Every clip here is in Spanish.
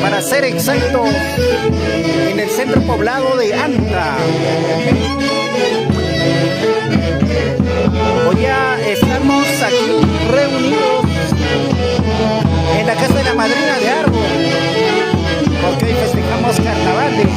Para ser exacto, en el centro poblado de Anta. Hoy ya estamos aquí reunidos en la casa de la madrina de Árbol, porque hoy festejamos carnavales.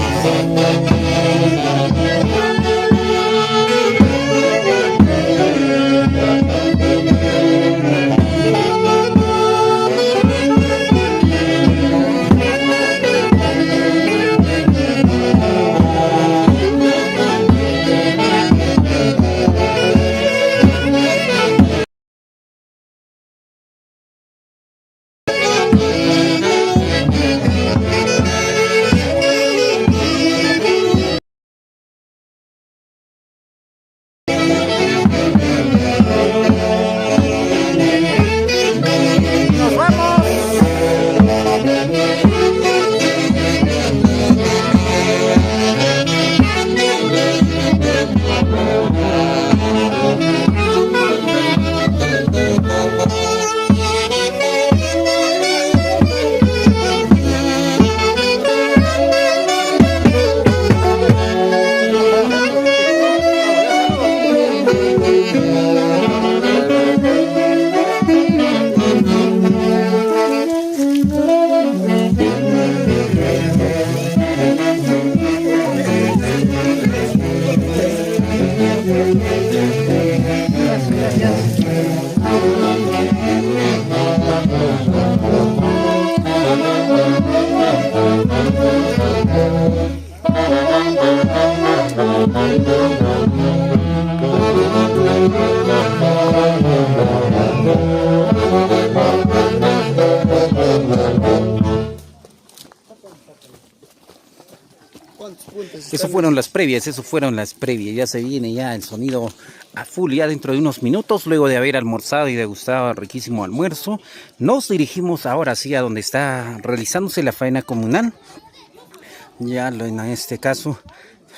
Eso fueron las previas, ya se viene ya el sonido a full ya dentro de unos minutos, luego de haber almorzado y degustado riquísimo almuerzo. Nos dirigimos ahora sí a donde está realizándose la faena comunal. Ya en este caso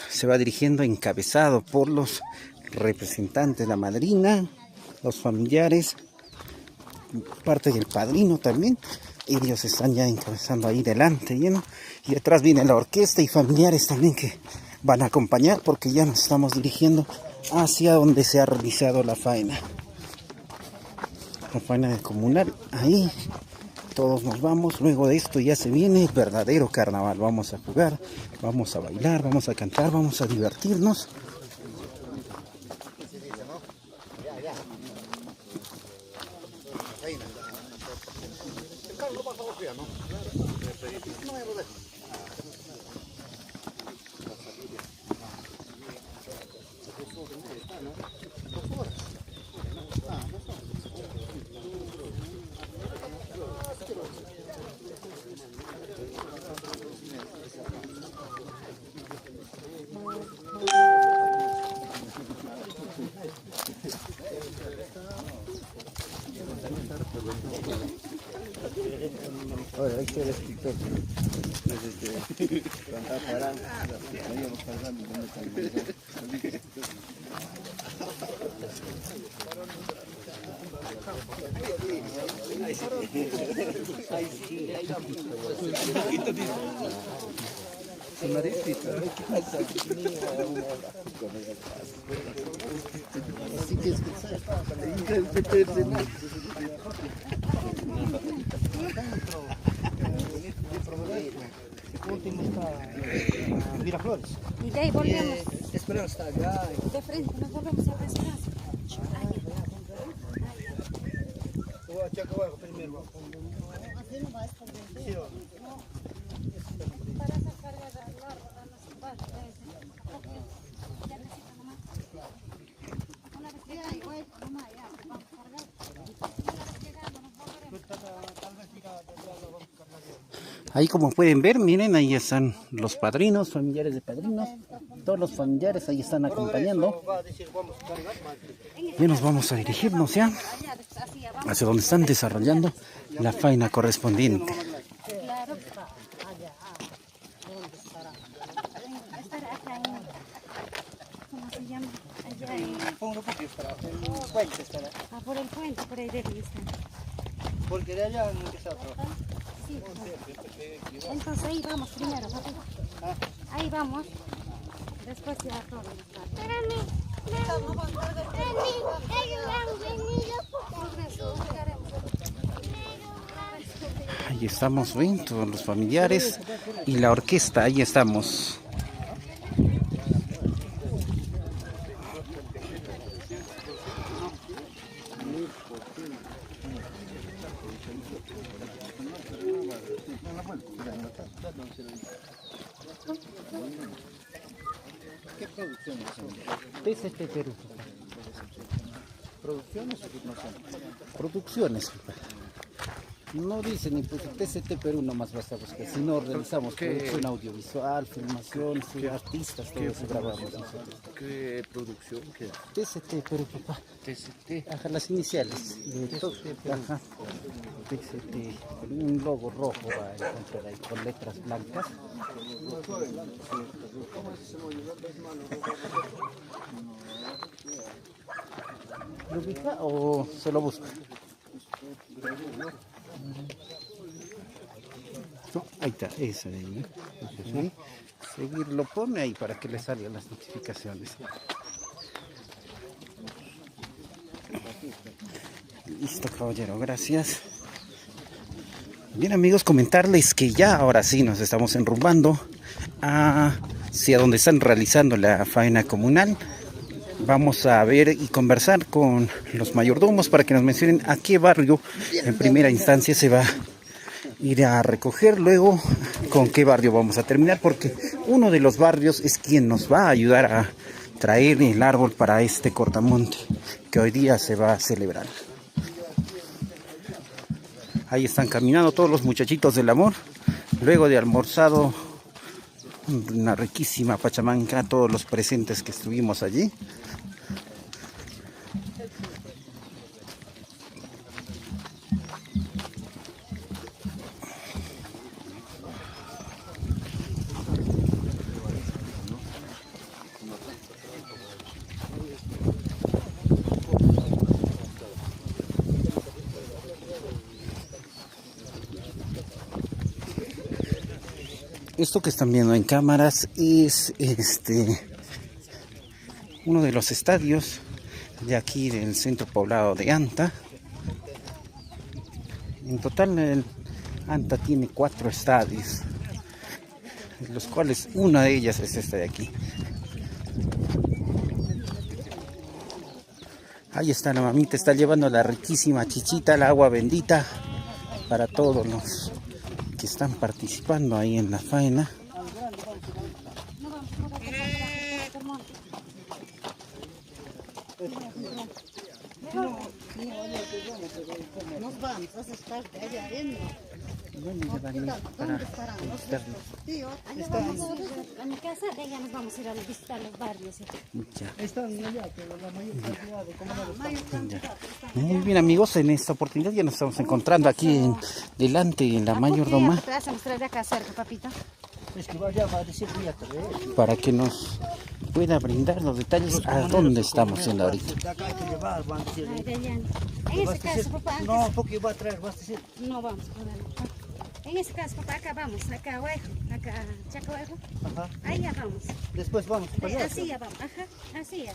se va dirigiendo encabezado por los representantes de la madrina, los familiares parte del padrino también. Ellos están ya encabezando ahí delante, ¿no? Y detrás viene la orquesta y familiares también que van a acompañar porque ya nos estamos dirigiendo hacia donde se ha realizado la faena. La faena del comunal, ahí todos nos vamos. Luego de esto ya se viene el verdadero carnaval. Vamos a jugar, vamos a bailar, vamos a cantar, vamos a divertirnos. Ahora hay que ver escritor. Así que último está Miraflores. Y de ahí volvemos. Esperanza está allá. De frente, nos volvemos a Esperanza. Así no va a estar bien. Para sacar la ya necesito nomás. Una vez que ya igual, nomás ya, vamos a cargar. Una vez llegando, nos volveremos. Ahí como pueden ver, miren, ahí están los padrinos, familiares de padrinos. Todos los familiares ahí están acompañando. Ya nos vamos a dirigirnos ya hacia donde están desarrollando la faena correspondiente. Claro. Estar acá en, ¿cómo se llama? Allá en... por el puente, por ahí de vista. Porque de allá no empieza a trabajar. Sí, entonces ahí vamos primero, papi. Ahí vamos. Después ya todo. Ahí estamos, ven, todos los familiares y la orquesta, ahí estamos. ¿Qué producciones son? TCT Perú. ¿Producciones o no son? Producciones. No dice ni pues TCT Perú nomás basta buscar, sino realizamos producción audiovisual, filmación, artistas, todo eso grabamos nosotros. ¿Qué producción? ¿Qué? TCT Perú, papá. TCT. Ajá, las iniciales. Ajá. TCT, un logo rojo va a encontrar ahí con letras blancas. ¿Lo ubica o se lo busca? No, ahí está, esa de ahí. Entonces, seguir lo pone ahí para que le salgan las notificaciones. Listo, caballero, gracias. Bien, amigos, comentarles que ya ahora sí nos estamos enrumbando hacia donde están realizando la faena comunal. Vamos a ver y conversar con los mayordomos para que nos mencionen a qué barrio en primera instancia se va a ir a recoger, luego con qué barrio vamos a terminar, porque uno de los barrios es quien nos va a ayudar a traer el árbol para este cortamonte que hoy día se va a celebrar. Ahí están caminando todos los muchachitos del amor, luego de almorzado una riquísima pachamanca, todos los presentes que estuvimos allí. Esto que están viendo en cámaras es uno de los estadios de aquí del centro poblado de Anta. En total Anta tiene 4 estadios, de los cuales una de ellas es esta de aquí. Ahí está la mamita, está llevando la riquísima chichita, el agua bendita para todos los que están participando ahí en la faena. Nos vamos a estar allá adentro. ¿Dónde van a ir para visitarlos? A mi casa, de allá nos vamos a ir a visitar los barrios. Ya. Están allá, pero la mayor cantidad de comunidades Muy bien, amigos, en esta oportunidad ya nos estamos encontrando aquí delante en la mayordomía Te vas a mostrar de acá cerca, papito. es que vaya a decir mira, para que nos pueda brindar los detalles a dónde estamos yendo ahorita. de acá hay que llevar, van a decir. Ay, de allá. En ese caso, papá, antes... No, porque va a traer, vas a decir. No vamos a ponerlo. En ese caso, papá, acá vamos, acá Huejo, acá Chacahuejo. Ajá. Ahí ya vamos. Después vamos para allá. Así ya vamos, ajá, así ya.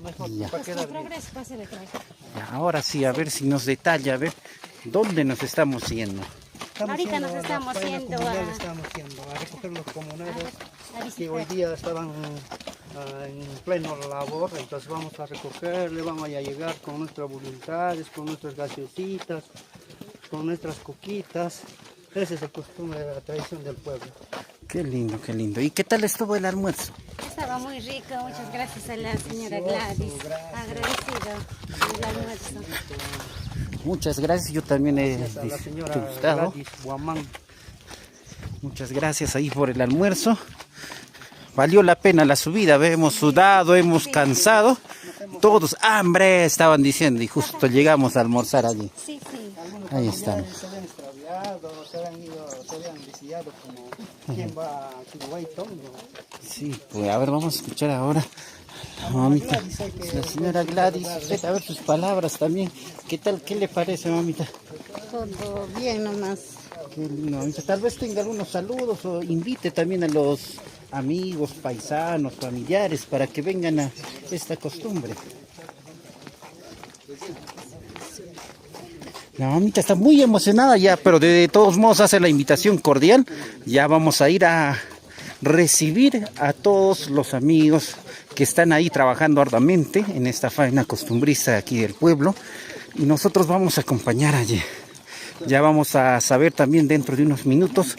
Mejor, Ya. para Pues con quedar bien. progreso va a ser el trabajo. Ahora sí, a ver si nos detalla, a ver dónde nos estamos yendo. Ahorita yendo nos a la estamos faena yendo comunal, a- estamos yendo a recoger los comuneros A que hoy visitar. día estaban en pleno labor, entonces vamos a recogerle, vamos a llegar con nuestras voluntades, con nuestras gaseositas, con nuestras coquitas. Ese es el costumbre de la tradición del pueblo. Qué lindo, qué lindo. ¿Y qué tal estuvo el almuerzo? Estaba muy rico, muchas gracias a la señora Gladys. Agradecido el almuerzo. Muchas gracias, yo también he Gracias a la señora disfrutado. Gladys Guamán. Muchas gracias ahí por el almuerzo. Valió la pena la subida, hemos sudado, hemos cansado. Todos hambre estaban diciendo y justo llegamos a almorzar allí. Sí, sí. Ahí estamos. Se habían extraviado, se habían ido, se habían desviado como quien va a Chihuahua y Tongo. Sí, pues a ver, vamos a escuchar ahora a la mamita, la señora Gladys. Usted, a ver sus palabras también. ¿Qué tal? ¿Qué le parece, mamita? Todo bien nomás. Qué lindo, mamita. Tal vez tenga algunos saludos o invite también a los amigos, paisanos, familiares para que vengan a esta costumbre. La mamita está muy emocionada ya, pero de todos modos hace la invitación cordial. Ya vamos a ir a recibir a todos los amigos que están ahí trabajando arduamente en esta faena costumbrista aquí del pueblo. Y nosotros vamos a acompañar allí. Ya vamos a saber también dentro de unos minutos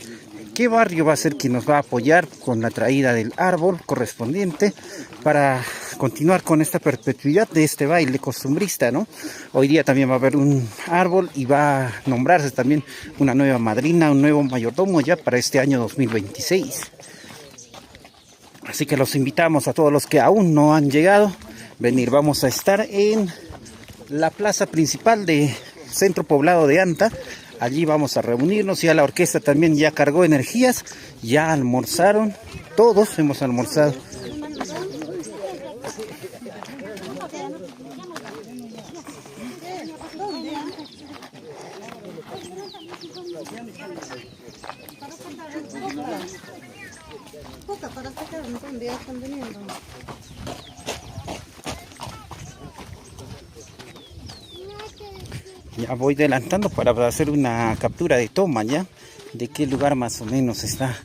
qué barrio va a ser quien nos va a apoyar con la traída del árbol correspondiente para continuar con esta perpetuidad de este baile costumbrista, ¿no? Hoy día también va a haber un árbol y va a nombrarse también una nueva madrina, un nuevo mayordomo ya para este año 2026. Así que los invitamos a todos los que aún no han llegado, venir. Vamos a estar en la plaza principal de Centro Poblado de Anta. Allí vamos a reunirnos, ya la orquesta también ya cargó energías, ya almorzaron, todos hemos almorzado. Para sacar un día están viniendo. Ya voy adelantando para hacer una captura de toma ya, de qué lugar más o menos está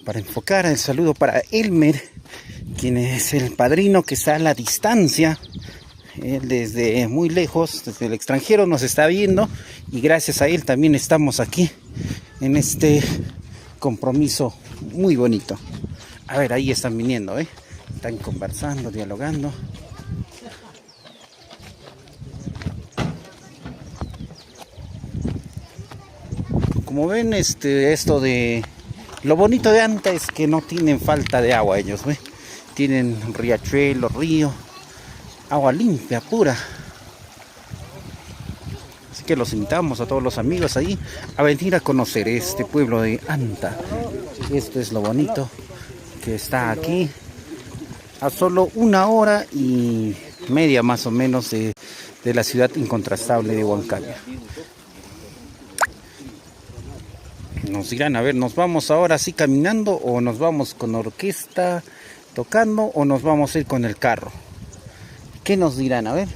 para enfocar. El saludo para Elmer, quien es el padrino que está a la distancia. Él desde muy lejos, desde el extranjero nos está viendo y gracias a él también estamos aquí en este compromiso muy bonito. A ver, ahí están viniendo, están conversando, dialogando. Como ven, esto de lo bonito de Anta es que no tienen falta de agua ellos, tienen riachuelo, río, agua limpia, pura. Así que los invitamos a todos los amigos ahí a venir a conocer este pueblo de Anta. Esto es lo bonito que está aquí a solo 1 hora y media más o menos de la ciudad incontrastable de Huancayo. Nos dirán, a ver, ¿nos vamos ahora sí caminando o nos vamos con orquesta tocando o nos vamos a ir con el carro? ¿Qué nos dirán? A ver.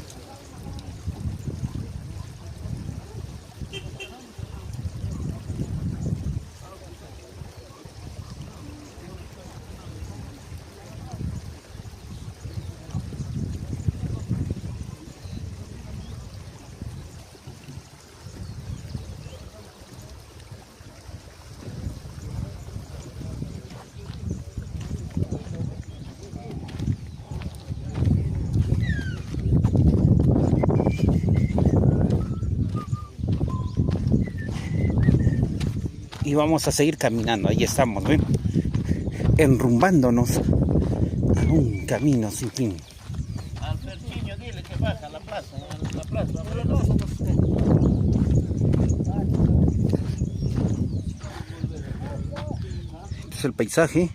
Y vamos a seguir caminando, ahí estamos, ¿ven? Enrumbándonos a un camino sin fin. Al Ferchiño dile que baja a la plaza, Es el paisaje.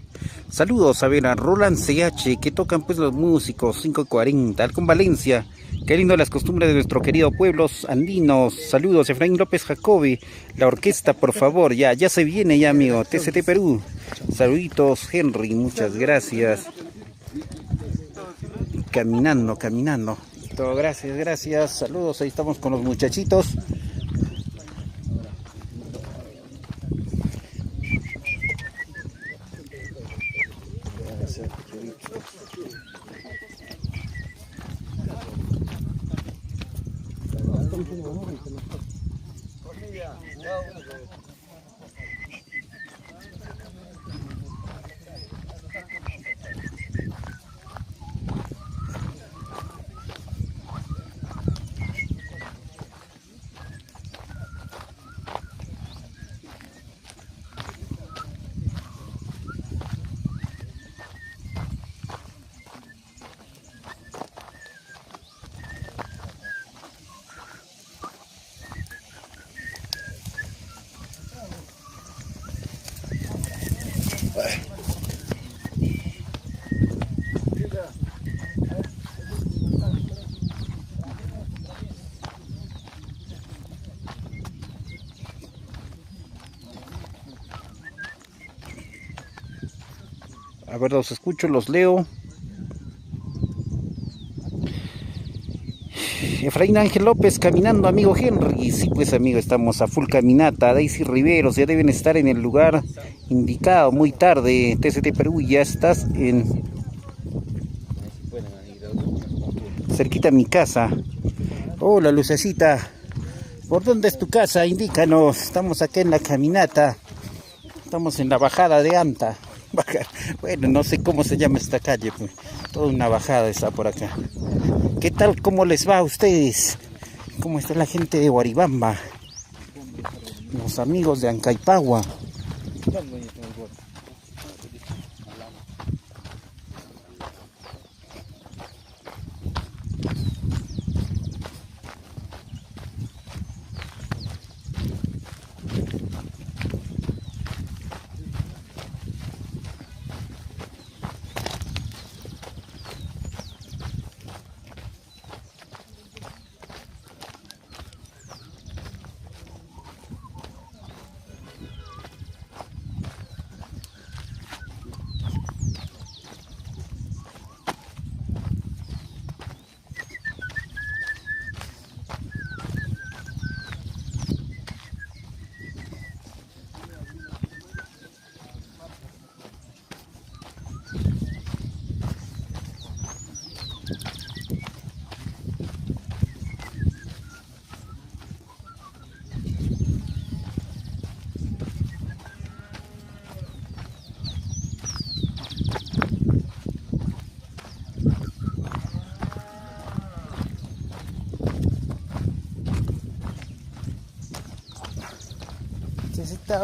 Saludos a ver a Roland CH, que tocan pues los músicos 540, Alcón Valencia. Qué lindo las costumbres de nuestro querido pueblos andinos. Saludos, Efraín López Jacobi. La orquesta, por favor, ya se viene ya, amigo. TCT Perú. Saluditos, Henry, muchas gracias. Caminando. Todo, gracias. Saludos, ahí estamos con los muchachitos. A ver, los escucho, los leo. Efraín Ángel López, caminando, amigo Henry. Sí, pues, amigo, estamos a full caminata. Daisy Riveros, ya deben estar en el lugar indicado. Muy tarde. TCT Perú, ya estás en... cerquita a mi casa. Hola, Lucecita. ¿Por dónde es tu casa? Indícanos. Estamos acá en la caminata. Estamos en la bajada de Anta. Bueno, no sé cómo se llama esta calle, pues. Toda una bajada está por acá. ¿Qué tal? ¿Cómo les va a ustedes? ¿Cómo está la gente de Guaribamba? Los amigos de Ancaipagua.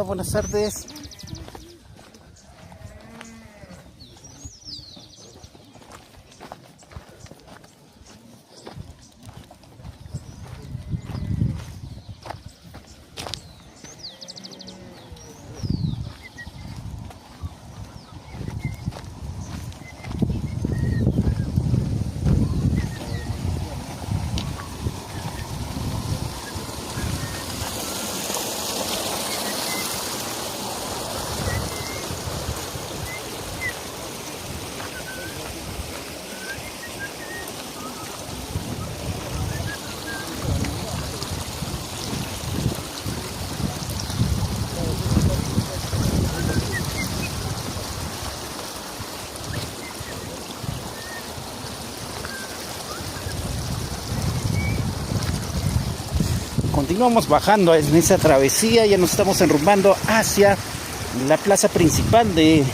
Buenas tardes. continuamos bajando en esa travesía, ya nos estamos enrumbando hacia la plaza principal de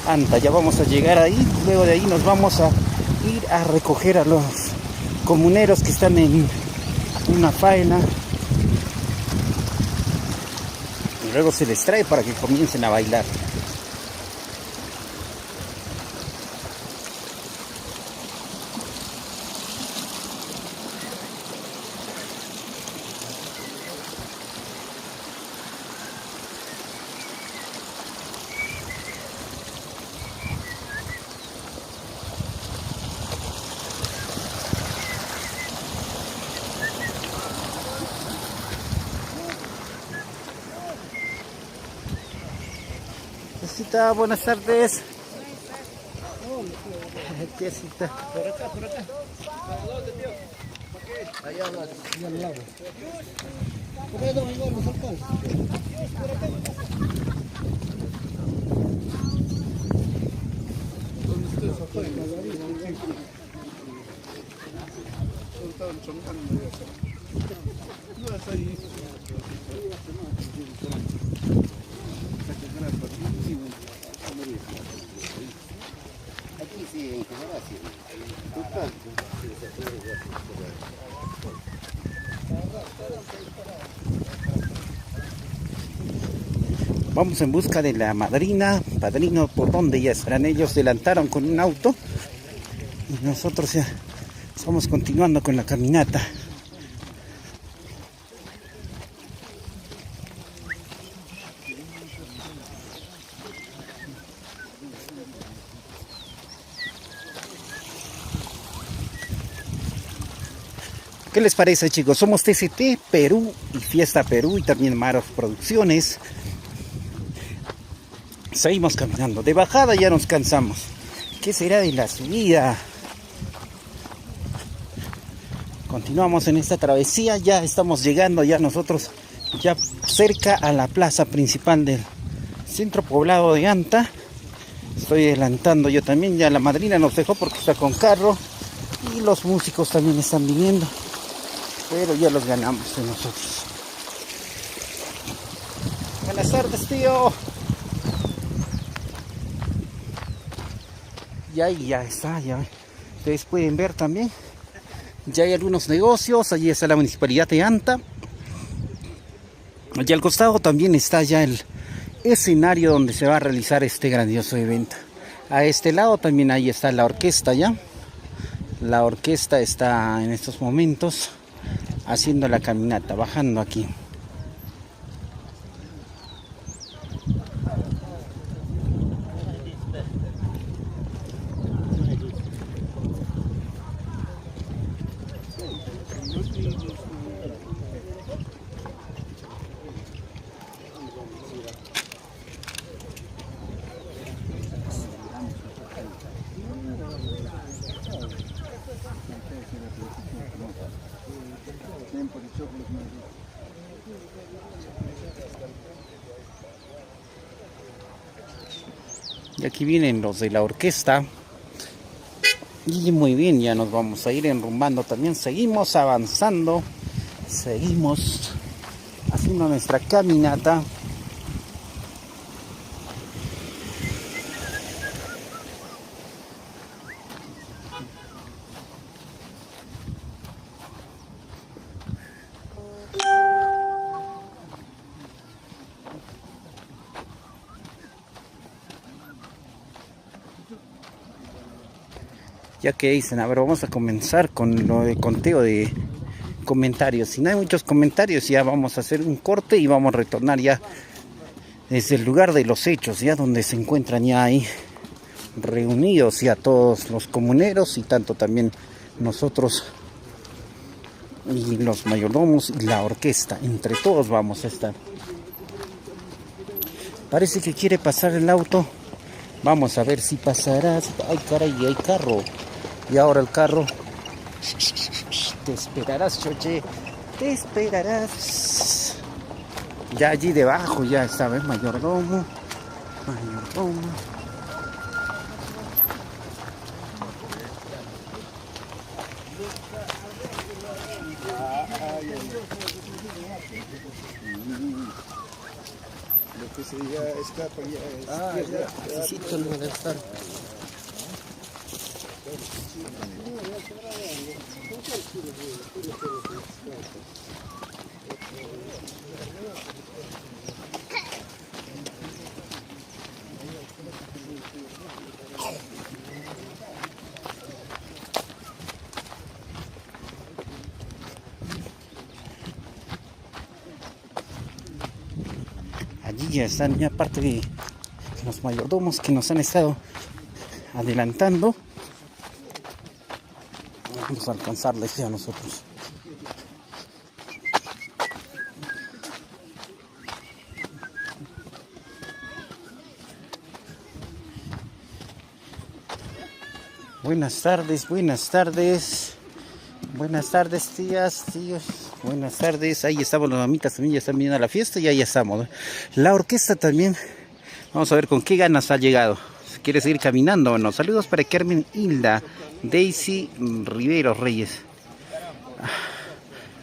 Anta. Ya vamos a llegar ahí, luego de ahí nos vamos a ir a recoger a los comuneros que están en una faena. Y luego se les trae para que comiencen a bailar. Tiesita, buenas tardes. Tiesita. Por acá. ¿Para dónde, tío? ¿Para qué? Allá al lado. ¿Por qué no igual nos alcanza? Por acá. ¿Dónde ustedes afuera? Estaban choncando. No, está ahí. Aquí sí, en general sí. Total. Vamos en busca de la madrina, padrino, por donde ya estarán. Ellos adelantaron con un auto y nosotros ya estamos continuando con la caminata. ¿Qué les parece, chicos? Somos TCT Perú y Fiesta Perú y también Maros Producciones. Seguimos caminando. De bajada ya nos cansamos. ¿Qué será de la subida? Continuamos en esta travesía. Ya estamos llegando ya nosotros ya cerca a la plaza principal del centro poblado de Anta. Estoy adelantando yo también. Ya la madrina nos dejó porque está con carro. Y los músicos también están viniendo. Pero ya los ganamos de nosotros. Buenas tardes, tío. Y ahí ya está, ya. Ustedes pueden ver también. Ya hay algunos negocios. Allí está la municipalidad de Anta. Allí al costado también está ya el escenario donde se va a realizar este grandioso evento. A este lado también ahí está la orquesta ya. La orquesta está en estos momentos haciendo la caminata, bajando aquí. Y aquí vienen los de la orquesta. Y muy bien, ya nos vamos a ir enrumbando también. Seguimos avanzando. Seguimos haciendo nuestra caminata. Ya que dicen, a ver, vamos a comenzar con lo de conteo de comentarios. Si no hay muchos comentarios, ya vamos a hacer un corte y vamos a retornar ya desde el lugar de los hechos, ya donde se encuentran ya ahí reunidos ya todos los comuneros y tanto también nosotros y los mayordomos y la orquesta. Entre todos vamos a estar. Parece que quiere pasar el auto. Vamos a ver si pasará. Ay, caray, hay carro. Y ahora el carro. Te esperarás, choche. Te esperarás. Ya allí debajo ya está, ¿ves? Mayordomo. Mayordomo. Lo que se ya escapa ya es... Ah, ya, necesito el malestar. Allí ya están, ya aparte de los mayordomos que nos han estado adelantando. Vamos a alcanzarles ya nosotros. Buenas tardes, buenas tardes. Buenas tardes, tías, tíos. Buenas tardes. Ahí estamos, las mamitas también ya están viniendo a la fiesta y ahí estamos. La orquesta también. Vamos a ver con qué ganas ha llegado. Si quiere seguir caminando o no. Saludos para Carmen Hilda, Daisy Rivero Reyes.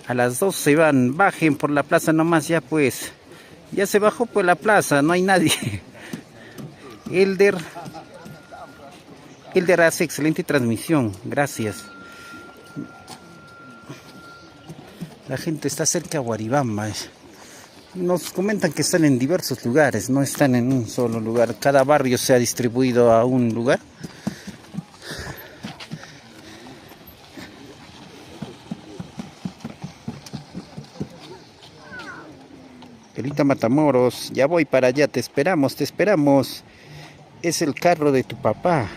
A las 2 se van. Bajen por la plaza nomás ya pues. Ya se bajó por la plaza, no hay nadie. Elder hace excelente transmisión. Gracias. La gente está cerca a Guaribamba. Nos comentan que están en diversos lugares, no están en un solo lugar. Cada barrio se ha distribuido a un lugar. Perita Matamoros, ya voy para allá, te esperamos, te esperamos. Es el carro de tu papá.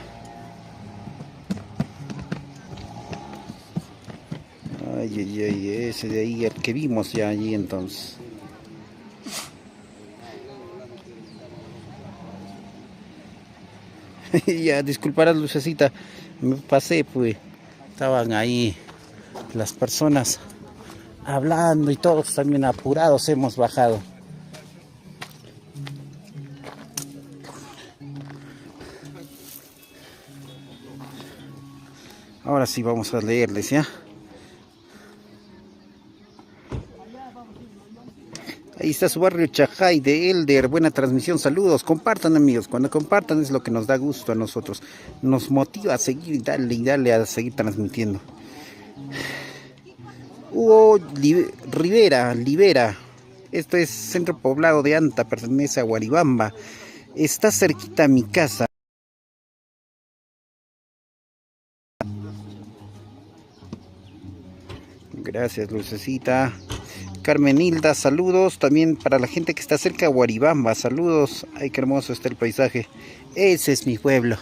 Ay, ay, ay, ese de ahí, el que vimos ya allí entonces. Ya, disculparás, Lucecita, me pasé, pues. Estaban ahí las personas hablando y todos también apurados hemos bajado. Ahora sí vamos a leerles, ¿ya? Ahí está su barrio Chajay de Elder, buena transmisión, saludos, compartan amigos, cuando compartan es lo que nos da gusto a nosotros, nos motiva a seguir y darle a seguir transmitiendo. Hugo Rivera, esto es Centro Poblado de Anta, pertenece a Guaribamba, está cerquita a mi casa. Gracias, Lucecita. Carmen Hilda, saludos también para la gente que está cerca de Guaribamba, saludos. Ay, qué hermoso está el paisaje. Ese es mi pueblo,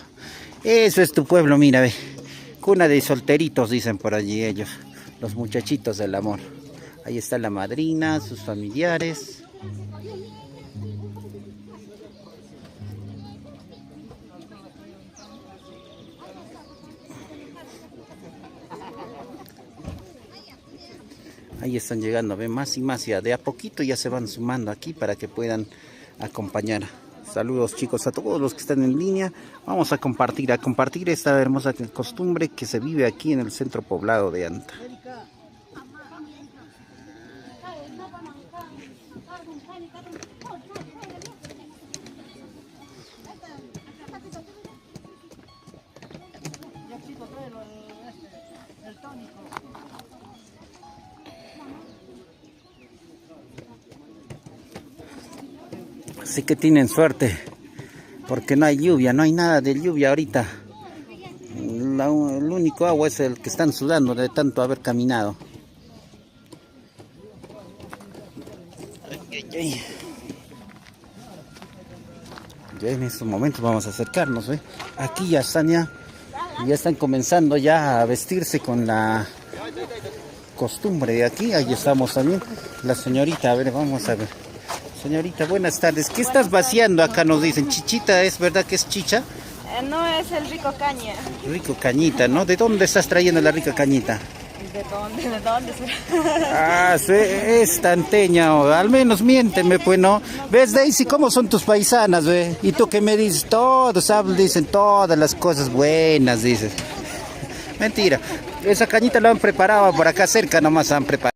eso es tu pueblo, mira, ve. Cuna de solteritos dicen por allí ellos, los muchachitos del amor. Ahí está la madrina, sus familiares. Ahí están llegando, ve, más y más, ya de a poquito ya se van sumando aquí para que puedan acompañar. Saludos chicos a todos los que están en línea. Vamos a compartir esta hermosa costumbre que se vive aquí en el centro poblado de Anta. Así que tienen suerte, porque no hay lluvia, no hay nada de lluvia ahorita. El único agua es el que están sudando de tanto haber caminado. Ya en estos momentos vamos a acercarnos, ¿eh? Aquí ya están comenzando ya a vestirse con la costumbre de aquí. Ahí estamos también. La señorita, a ver, vamos a ver. Señorita, buenas tardes. ¿Qué estás vaciando acá? Nos dicen, chichita, ¿es verdad que es chicha? No, es el rico caña. Rico cañita, ¿no? ¿De dónde estás trayendo la rica cañita? ¿De dónde? ¿De dónde será? Ah, sí, es tanteña, o al menos miénteme, pues, ¿no? ¿Ves, Daisy, cómo son tus paisanas, ve? Y tú que me dices, todos dicen todas las cosas buenas, dices. Mentira, esa cañita la han preparado por acá cerca, nomás han preparado.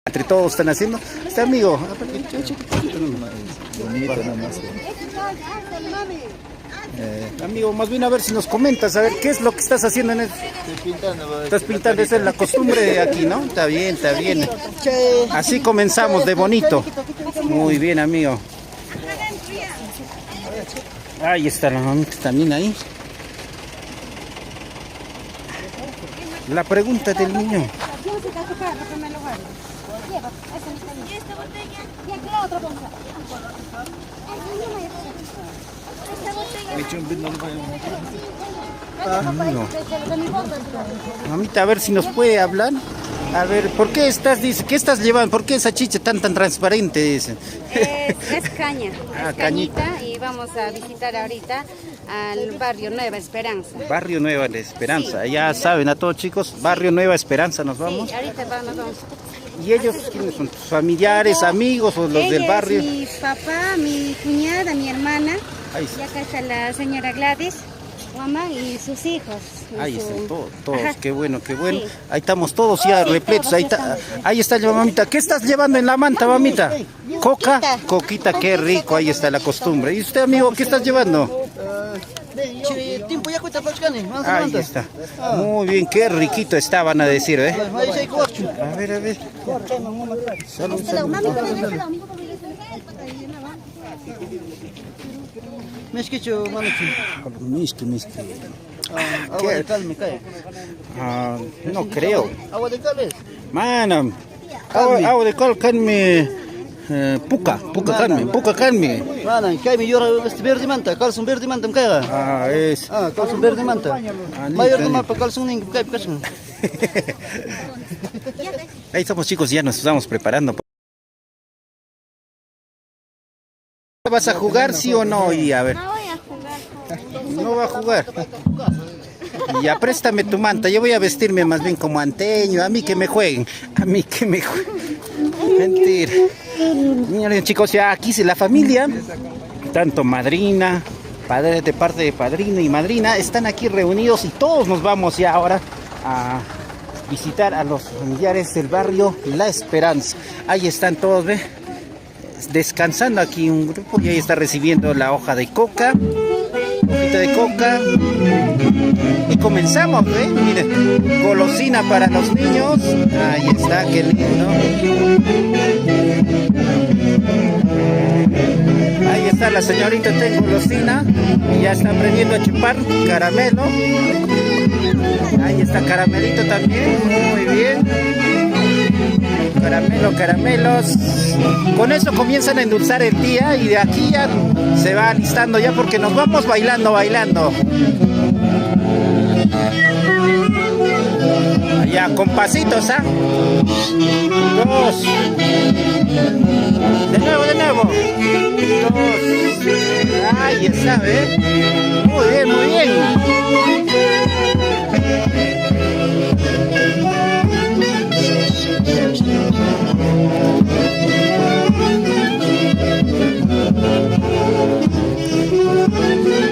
Entre entre todos están haciendo. Este amigo, Bonito nomás. amigo, más bien a ver si nos comentas, a ver qué es lo que estás haciendo en el... Estoy pintando. Estás pintando, esa es la costumbre de aquí, ¿no? Está bien, está bien. Así comenzamos de bonito. Muy bien, amigo. Ahí está la mamita también ahí. La pregunta del niño. Mamita, a ver si nos puede hablar. A ver, ¿por qué qué estás llevando? ¿Por qué esa chicha tan transparente? Dicen. Es caña, Ah, es cañita. cañita y vamos a visitar ahorita al barrio Nueva Esperanza. Barrio Nueva Esperanza. Ya saben a todos, chicos, Barrio Nueva Esperanza nos vamos. Sí, ahorita nos vamos. ¿Y ellos quiénes son? ¿Tus familiares, amigos o los Ella del barrio? Es mi papá, mi cuñada, mi hermana. Ahí Y está. acá está la señora Gladys, mamá y sus hijos. y Ahí su- están todos, Ajá. qué bueno, qué bueno. Sí. Ahí estamos todos ya Sí, repletos. todos Ahí está la mamita. ¿Qué estás llevando en la manta, mamita? Coca, coquita, qué rico. Ahí está la costumbre. ¿Y usted, amigo, qué estás llevando? Tiempo ya cuesta pachcani. Ahí está. Muy bien, qué riquito está, van a decir, ¿eh? A ver, a ver. Salud, salud. Mezquicho, mamichi. Miski. Agua de cal me cae. Ah, no creo. Agua de cal es. Mana, agua de cal, canme, puca canme. Mana, cae mi llora verde manta, calzón verde manta me caiga. Ah, es. Calzón verde manta. Mayor de mapa, calzón ning cae pachán. Ahí estamos, chicos, ya nos estamos preparando. ¿Vas a jugar, sí o no? Y a ver. No voy a jugar. No va a jugar. Ya préstame tu manta, yo voy a vestirme más bien como anteño, a mí que me jueguen, Mentira. Miren, chicos, ya aquí se la familia, tanto madrina, padre de parte de padrino y madrina, están aquí reunidos y todos nos vamos ya ahora a visitar a los familiares del barrio La Esperanza. Ahí están todos, ¿ve? Descansando aquí un grupo y ahí está recibiendo la hoja de coca, hojita de coca. Y comenzamos, ¿eh? Miren, golosina para los niños. Ahí está, qué lindo. Ahí está la señorita de golosina y ya está aprendiendo a chupar caramelo. Ahí está caramelito también, muy bien. Caramelos. Con eso comienzan a endulzar el día y de aquí ya se va alistando ya porque nos vamos bailando. Allá con pasitos, ¿ah? 2. De nuevo. 2. Ahí está, ¿eh? Muy bien.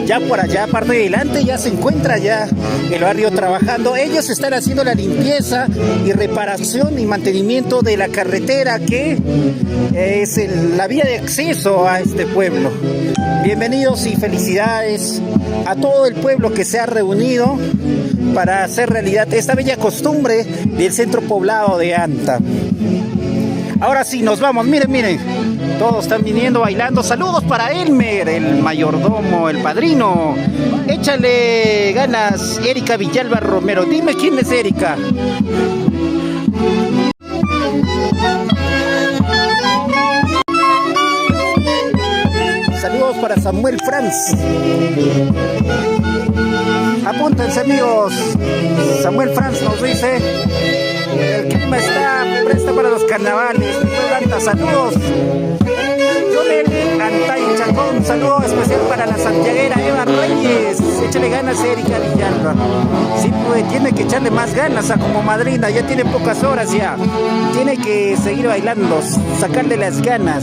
Ya por allá, parte de adelante, ya se encuentra ya el barrio trabajando. Ellos están haciendo la limpieza y reparación y mantenimiento de la carretera que es la vía de acceso a este pueblo. Bienvenidos y felicidades a todo el pueblo que se ha reunido para hacer realidad esta bella costumbre del centro poblado de Anta. Ahora sí, nos vamos, miren. Todos están viniendo bailando. Saludos para Elmer, el mayordomo, el padrino. Échale ganas, Erika Villalba Romero. Dime quién es Erika. Saludos para Samuel Franz. Apúntense, amigos. Samuel Franz nos dice: el clima está presta para los carnavales. Saludos. Jonel Antay Chacón, un saludo especial para la santiaguera Eva Reyes. Échale ganas, Erika Villalba. Sí, pues tiene que echarle más ganas a como madrina. Ya tiene pocas horas ya. Tiene que seguir bailando, sacarle las ganas.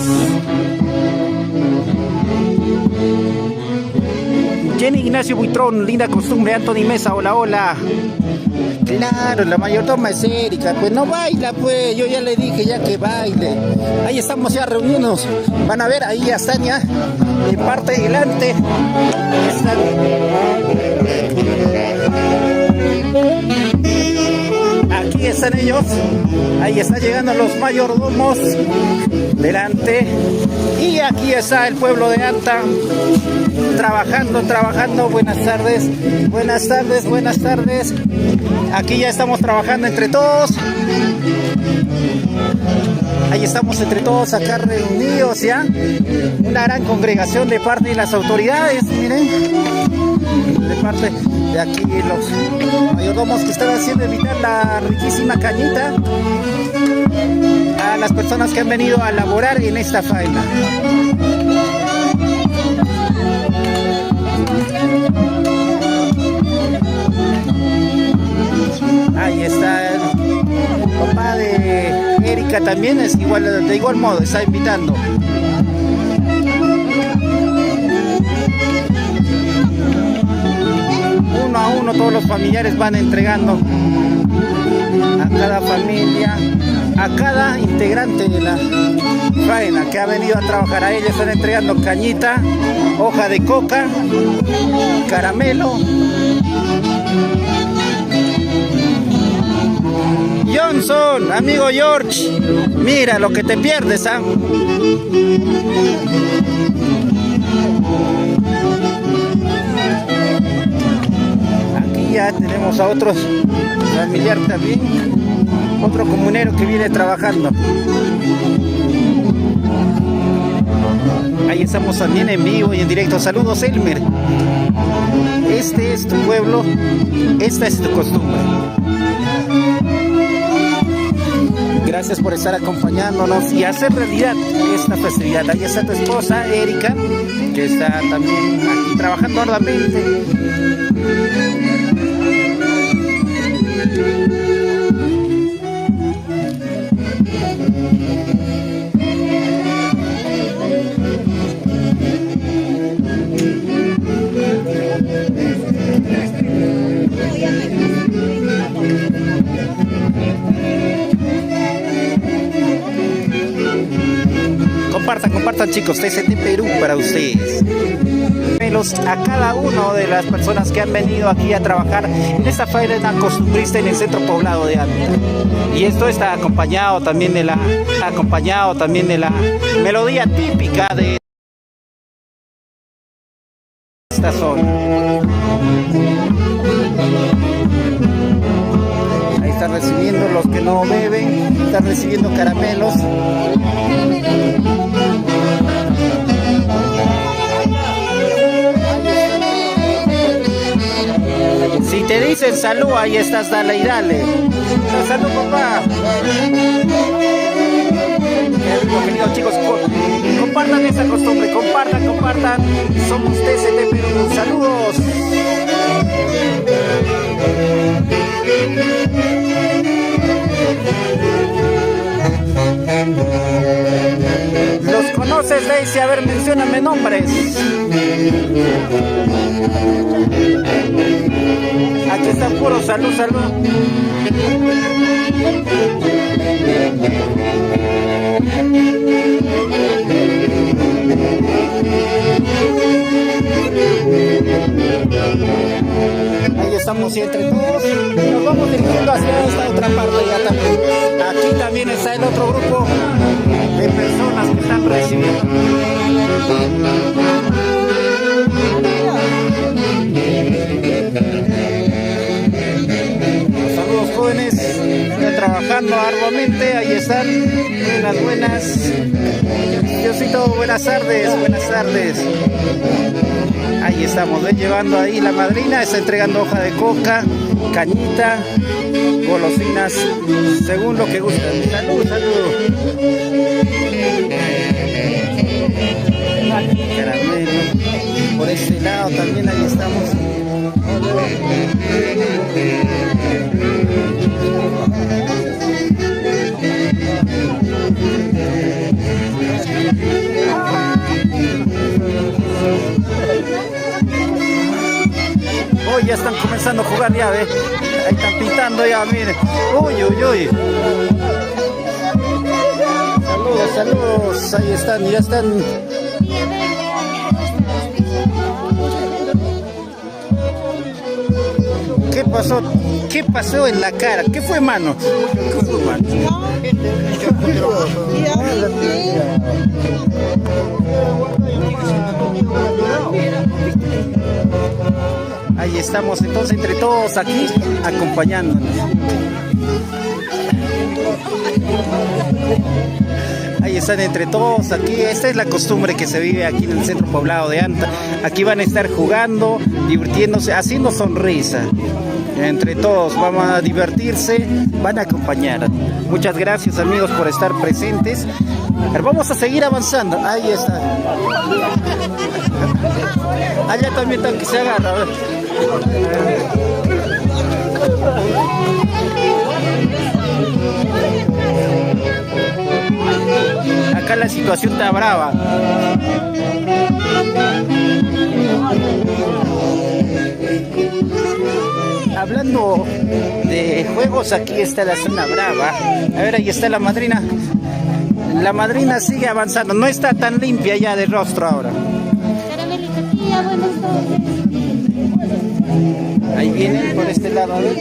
Jenny Ignacio Buitrón, linda costumbre. Anthony Mesa, hola, hola. Claro, la mayordoma es Erika, pues no baila, pues, yo ya le dije ya que baile. Ahí estamos ya reunidos, van a ver, ahí ya están ya, de parte delante. Aquí están ellos, ahí están llegando los mayordomos, delante. Y aquí está el pueblo de Anta, trabajando, buenas tardes. Aquí ya estamos trabajando entre todos. Ahí estamos entre todos acá reunidos ya. Una gran congregación de parte de las autoridades, miren. De parte de aquí los mayordomos que están haciendo evitar la riquísima cañita a las personas que han venido a laborar en esta faena. Ahí está el papá de Erika también, es igual, de igual modo, está invitando. Uno a uno todos los familiares van entregando a cada familia, a cada integrante de la faena que ha venido a trabajar. A ellos están entregando cañita, hoja de coca, caramelo. Johnson, amigo George, mira lo que te pierdes, ¿ah? Aquí ya tenemos a otros familiares también, otro comunero que viene trabajando. Ahí estamos también en vivo y en directo. Saludos, Elmer. Este es tu pueblo, esta es tu costumbre. Gracias por estar acompañándonos y hacer realidad esta festividad. Ahí está tu esposa, Erika, que está también aquí trabajando arduamente. Compartan chicos, TCT Perú para ustedes. A cada una de las personas que han venido aquí a trabajar en esta faena costumbrista en el centro poblado de Anta. Y esto está acompañado también de la melodía típica de esta zona. Ahí están recibiendo los que no beben, están recibiendo caramelos. Si te dicen salud, ahí estás, dale y dale. Salud, papá. Queridos chicos, compartan esa costumbre, compartan. Somos TCT Perú. Saludos. ¿Los conoces, Daisy? A ver, mencióname nombres. Aquí está puro salud. Ahí estamos y entre todos nos vamos dirigiendo hacia esta otra parte ya también. Aquí también está el otro grupo de personas que están recibiendo. Saludos jóvenes, están trabajando arduamente, ahí están, buenas. Diosito, buenas tardes. Ahí estamos, ven, llevando ahí la madrina, está entregando hoja de coca, cañita, golosinas, según lo que gustan. Salud. Caramelo. Por este lado también ahí estamos. comenzando a jugar ya, ¿ves? Ahí están pintando ya, miren. Uy, uy, uy. Saludos, saludos. Ahí están, ya están. ¿Qué pasó? ¿Qué pasó en la cara? ¿Qué fue, mano? ¿Qué fue, mano? Ahí estamos entonces entre todos aquí acompañándonos. Ahí están entre todos aquí. Esta es la costumbre que se vive aquí en el centro poblado de Anta. Aquí van a estar jugando, divirtiéndose, haciendo sonrisa. Entre todos vamos a divertirse, van a acompañar. Muchas gracias, amigos, por estar presentes. Pero vamos a seguir avanzando. Ahí está. Allá también están que se agarra. A ver. Acá la situación está brava. Hablando de juegos, aquí está la zona brava. A ver, ahí está la madrina. La madrina sigue avanzando. No está tan limpia ya de rostro ahora. Ahí vienen por este lado, a ver.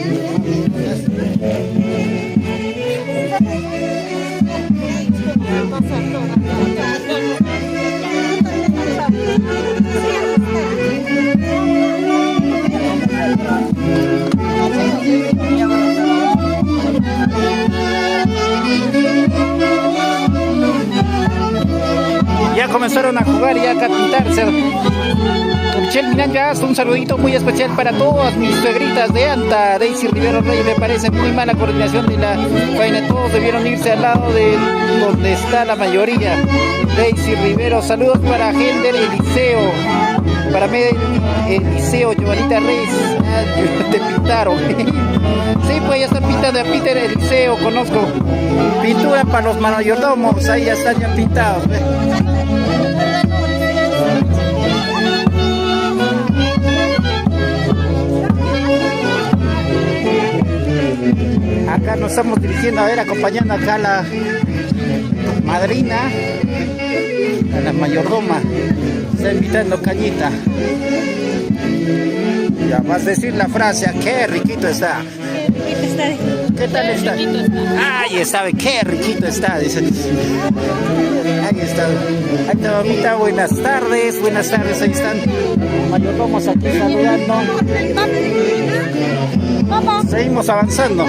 Ya comenzaron a jugar y a pintarse. Michelle Miranda, un saludito muy especial para todas mis suegritas de Anta. Daisy Rivero Rey, me parece muy mala coordinación de la vaina. Todos debieron irse al lado de donde está la mayoría. Daisy Rivero, saludos para Helder Eliseo. Para mí, Eliseo, Giovanita Reyes. Te pintaron. Sí, pues ya están pintando a Peter Eliseo, conozco. Pintura para los mayordomos, ahí ya están ya pintados. Acá nos estamos dirigiendo, a ver, acompañando acá a la madrina, a la mayordoma. Está invitando cañita. Ya vas a decir la frase, qué riquito está. ¿Qué tal está? Ahí está, qué riquito está, dice. Ahí está. Ahí está, mamita, buenas tardes, ahí están. Mayordomos aquí saludando. Seguimos avanzando.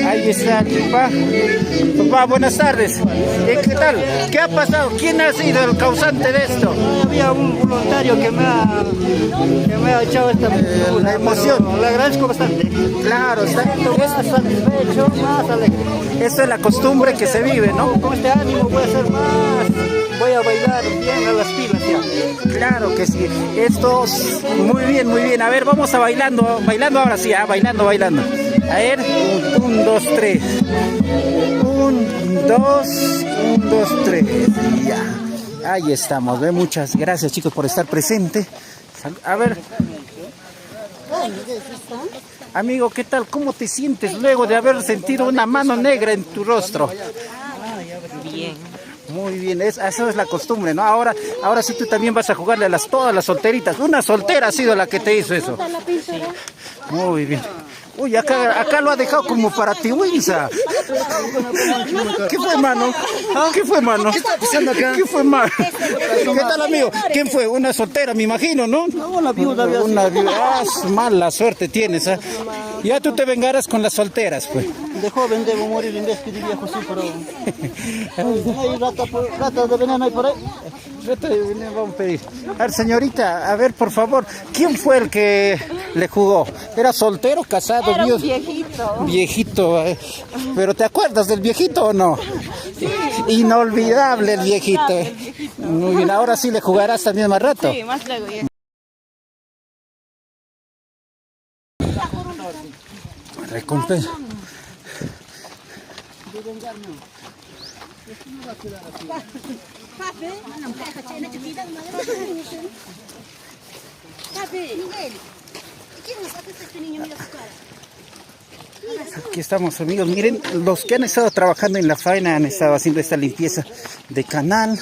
Ahí está, papá. Papá, buenas tardes. ¿Qué tal? ¿Qué ha pasado? ¿Quién ha sido el causante de esto? Había un voluntario que me ha echado esta la emoción. Le agradezco bastante. Claro, está más satisfecho, más alegre. Esta es la costumbre que se vive, ¿no? Con este ánimo voy a hacer más. Voy a bailar bien a las pilas ya. Claro que sí. Esto muy bien, muy bien. A ver, vamos a bailando ahora sí, bailando. A ver, 1, 2, 3. 1, 2, 3. Ya. Ahí estamos. Muchas gracias, chicos, por estar presentes. A ver. Amigo, ¿qué tal? ¿Cómo te sientes luego de haber sentido una mano negra en tu rostro? Bien. Muy bien, esa es la costumbre, ¿no? Ahora sí tú también vas a jugarle a todas las solteritas. Una soltera ha sido la que te hizo eso. Muy bien. Uy, acá lo ha dejado como para ti, Winsa. ¿Qué fue, mano? ¿Qué fue, mano? ¿Qué está pasando acá? ¿Qué fue, mano? ¿Qué tal, amigo? ¿Quién fue? Una soltera, me imagino, ¿no? Una viuda. Una viuda. Mala suerte tienes, ¿eh? Ya tú te vengarás con las solteras, pues. De joven debo morir en vez de viejo, sí, pero... Hay rata de veneno ahí por ahí. Vamos a pedir. A ver, señorita, a ver, por favor, ¿quién fue el que le jugó? ¿Era soltero, casado? Era un viejito. Viejito, ¿pero te acuerdas del viejito o no? Sí. Inolvidable el viejito. Muy bien, ahora sí le jugarás también más rato. Sí, más luego ya. Recompensa. Aquí estamos, amigos. Miren, los que han estado trabajando en la faena han estado haciendo esta limpieza de canal,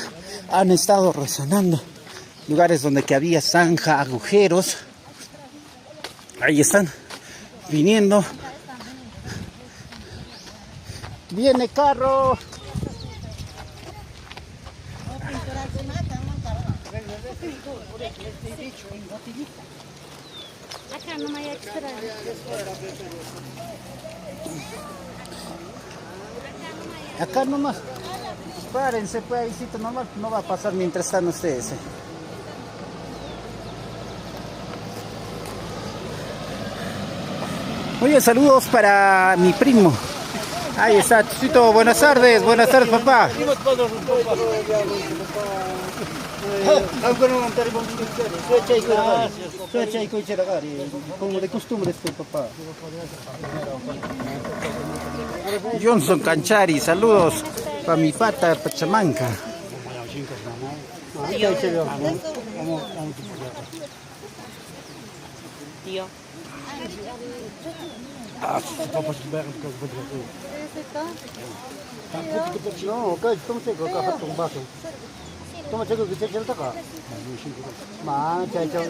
han estado resonando lugares donde que había zanja, agujeros. Ahí están viniendo. Viene carro. Acá no me hay extra. Acá nomás. Párense, pues ahí nomás, no va a pasar mientras están ustedes. Muy bien, saludos para mi primo. Ahí está, Chusito, buenas tardes, papá. Como de costumbre este papá. Johnson Canchari, saludos para mi pata Pachamanca. Tío. No, acá estamos secos, acá falta un vaso. Toma chico que se echa el taca. Ma, chay chay.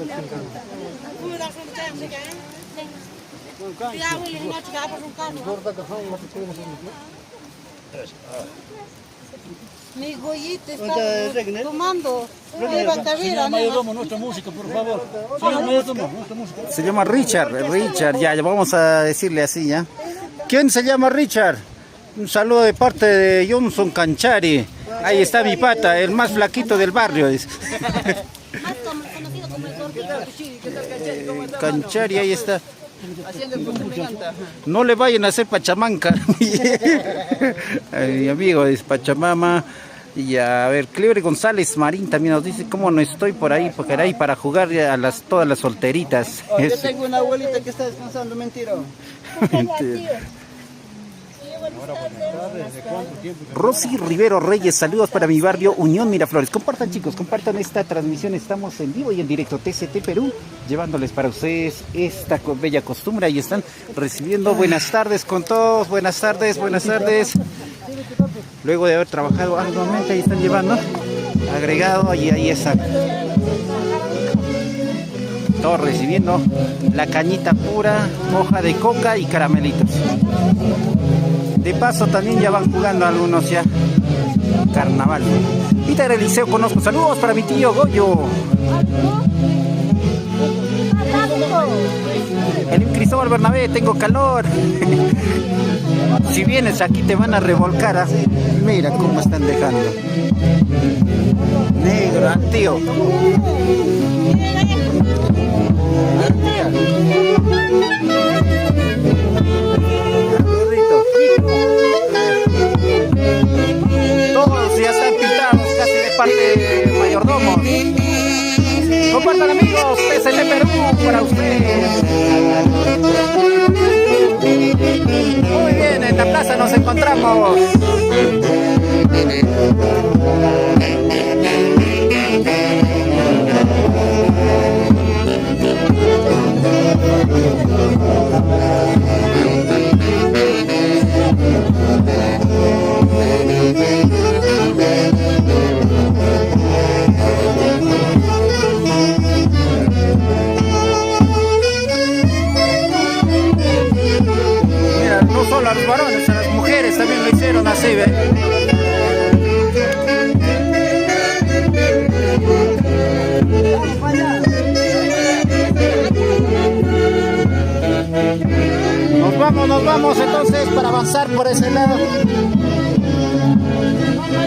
Mi Goyita está tomando. Mayordomo, nuestra música, por favor. Señor mayordomo, nuestra música. Se llama Richard, ya vamos a decirle así, ¿ya? ¿Quién se llama Richard? Un saludo de parte de Johnson Canchari. Ahí está mi pata, el más flaquito del barrio. Más conocido como el gordito. Canchari, ahí está. No le vayan a hacer Pachamanca. Mi amigo es Pachamama. Y a ver, Clebre González Marín también nos dice cómo no estoy por ahí, porque era ahí para jugar a todas las solteritas. Yo tengo una abuelita que está descansando, mentira. Rosy Rivero Reyes, saludos para mi barrio Unión Miraflores. Compartan, chicos, compartan esta transmisión. Estamos en vivo y en directo TCT Perú, llevándoles para ustedes esta bella costumbre. Ahí están recibiendo buenas tardes con todos. Buenas tardes. Luego de haber trabajado arduamente, ahí están llevando agregado y ahí está. Todos recibiendo la cañita pura, hoja de coca y caramelitos. De paso también ya van jugando algunos ya carnaval. Peter Eliseo conozco, saludos para mi tío Goyo. El Cristóbal Bernabé, tengo calor. Si vienes aquí te van a revolcar, ¿ah? Mira cómo están dejando. Negro, tío. Todos ya están pintados casi de parte de mayordomos. Compartan, amigos, TCT Perú para ustedes. Muy bien, en la plaza nos encontramos. Mira, no solo a los varones, a las mujeres también lo hicieron así, ¿ve? Nos vamos entonces para avanzar por ese lado.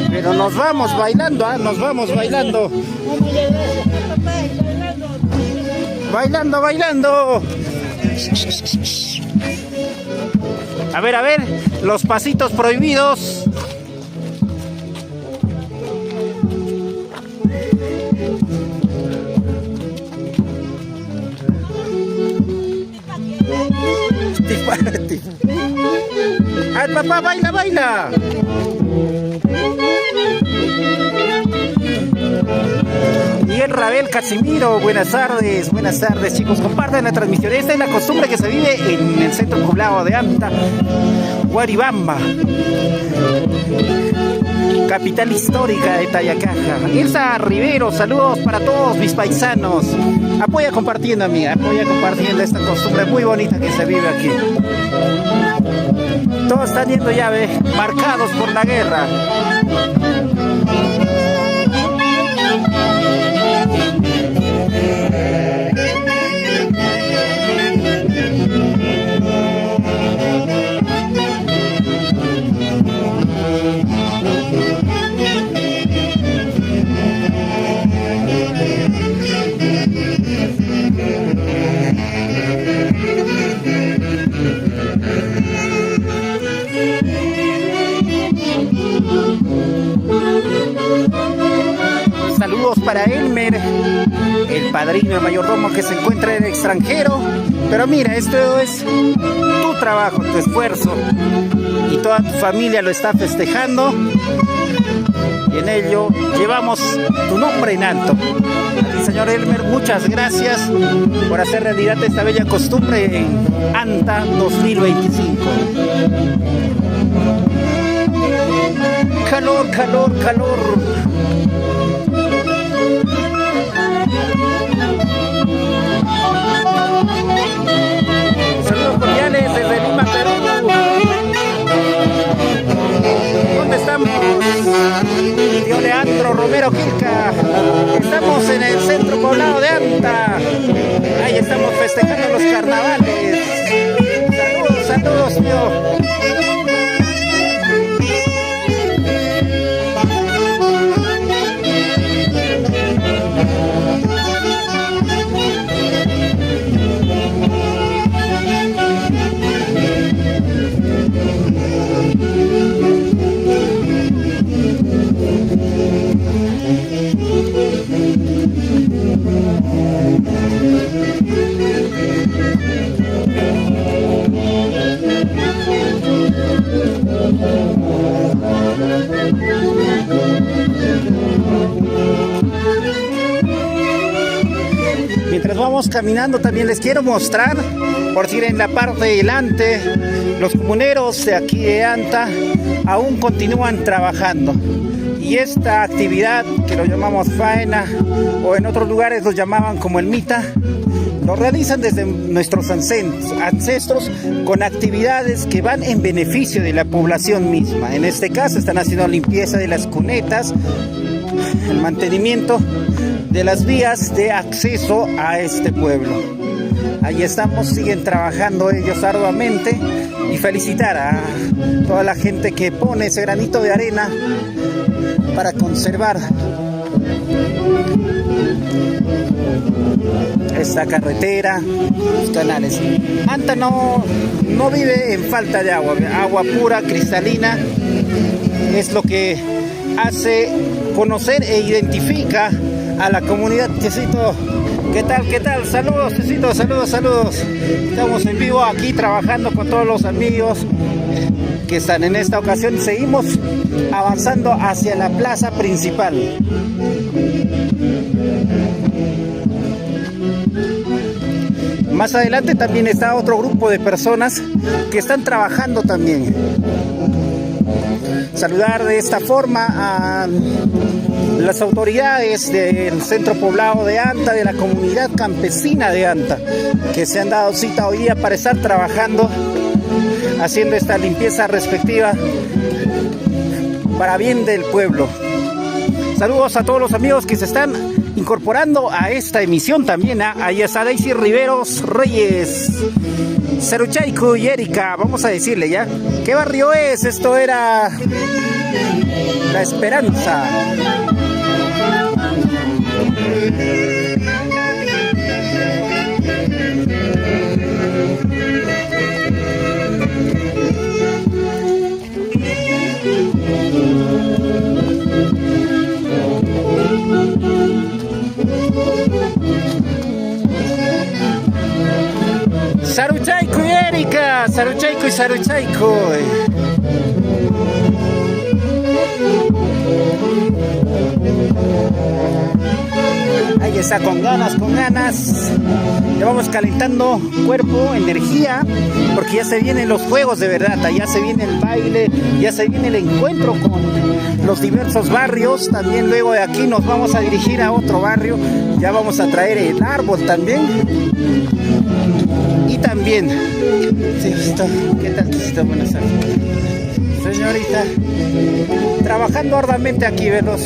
Pero nos vamos bailando, ¿eh? Nos vamos bailando. Bailando. A ver, los pasitos prohibidos. A ver, papá, baila. Miguel Rabel Casimiro, buenas tardes chicos, compartan la transmisión. Esta es la costumbre que se vive en el centro poblado de Anta, Guaribamba, capital histórica de Tayacaja. Elsa Rivero, saludos para todos mis paisanos. Apoya compartiendo, amiga, apoya compartiendo esta costumbre muy bonita que se vive aquí. Todos están yendo ya, marcados por la guerra. Saludos para Elmer, el padrino, el mayordomo que se encuentra en el extranjero. Pero mira, esto es tu trabajo, tu esfuerzo, y toda tu familia lo está festejando, y en ello llevamos tu nombre en alto. Y señor Elmer, muchas gracias por hacer realidad esta bella costumbre en Anta 2025. Calor, calor, calor. Saludos cordiales desde Lima, Perú. ¿Dónde estamos? Tío Leandro Romero Quilca. Estamos en el centro poblado de Anta. Ahí estamos festejando los carnavales. Saludos, saludos, tío. Mientras vamos caminando también les quiero mostrar, por decir en la parte de delante, los comuneros de aquí de Anta aún continúan trabajando. Y esta actividad que lo llamamos faena, o en otros lugares lo llamaban como el mita, lo realizan desde nuestros ancestros con actividades que van en beneficio de la población misma. En este caso están haciendo limpieza de las cunetas, el mantenimiento de las vías de acceso a este pueblo. Ahí estamos, siguen trabajando ellos arduamente, y felicitar a toda la gente que pone ese granito de arena para conservar esta carretera, los canales. Anta no vive en falta de agua. Agua pura, cristalina, es lo que hace conocer e identifica a la comunidad. Tecito, ¿qué tal? ¿Qué tal? Saludos, Tecito, saludos. Estamos en vivo aquí trabajando con todos los amigos que están en esta ocasión. Seguimos avanzando hacia la plaza principal. Más adelante también está otro grupo de personas que están trabajando también. Saludar de esta forma a las autoridades del centro poblado de Anta, de la comunidad campesina de Anta, que se han dado cita hoy día para estar trabajando, haciendo esta limpieza respectiva para bien del pueblo. Saludos a todos los amigos que se están incorporando a esta emisión también. Ahí está Daisy Riveros Reyes, Saruchaiku y Erika. Vamos a decirle ya. ¿Qué barrio es? Esto era La Esperanza. Saruchaiku y Erika, Saruchaiku y Saruchaiku. Ahí está, con ganas, con ganas. Ya vamos calentando cuerpo, energía, porque ya se vienen los juegos de verdad, ya se viene el baile, ya se viene el encuentro con los diversos barrios. También luego de aquí nos vamos a dirigir a otro barrio, ya vamos a traer el árbol también. Y también, sí, ¿qué tal? Buenas tardes. Señorita, trabajando arduamente aquí, los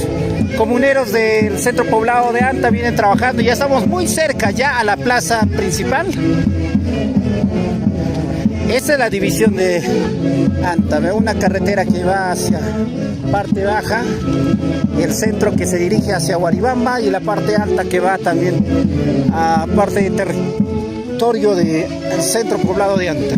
comuneros del centro poblado de Anta vienen trabajando, ya estamos muy cerca ya a la plaza principal. Esa es la división de Anta, ¿ve? Una carretera que va hacia parte baja, el centro que se dirige hacia Guaribamba y la parte alta que va también a parte de territorio del centro poblado de Anta.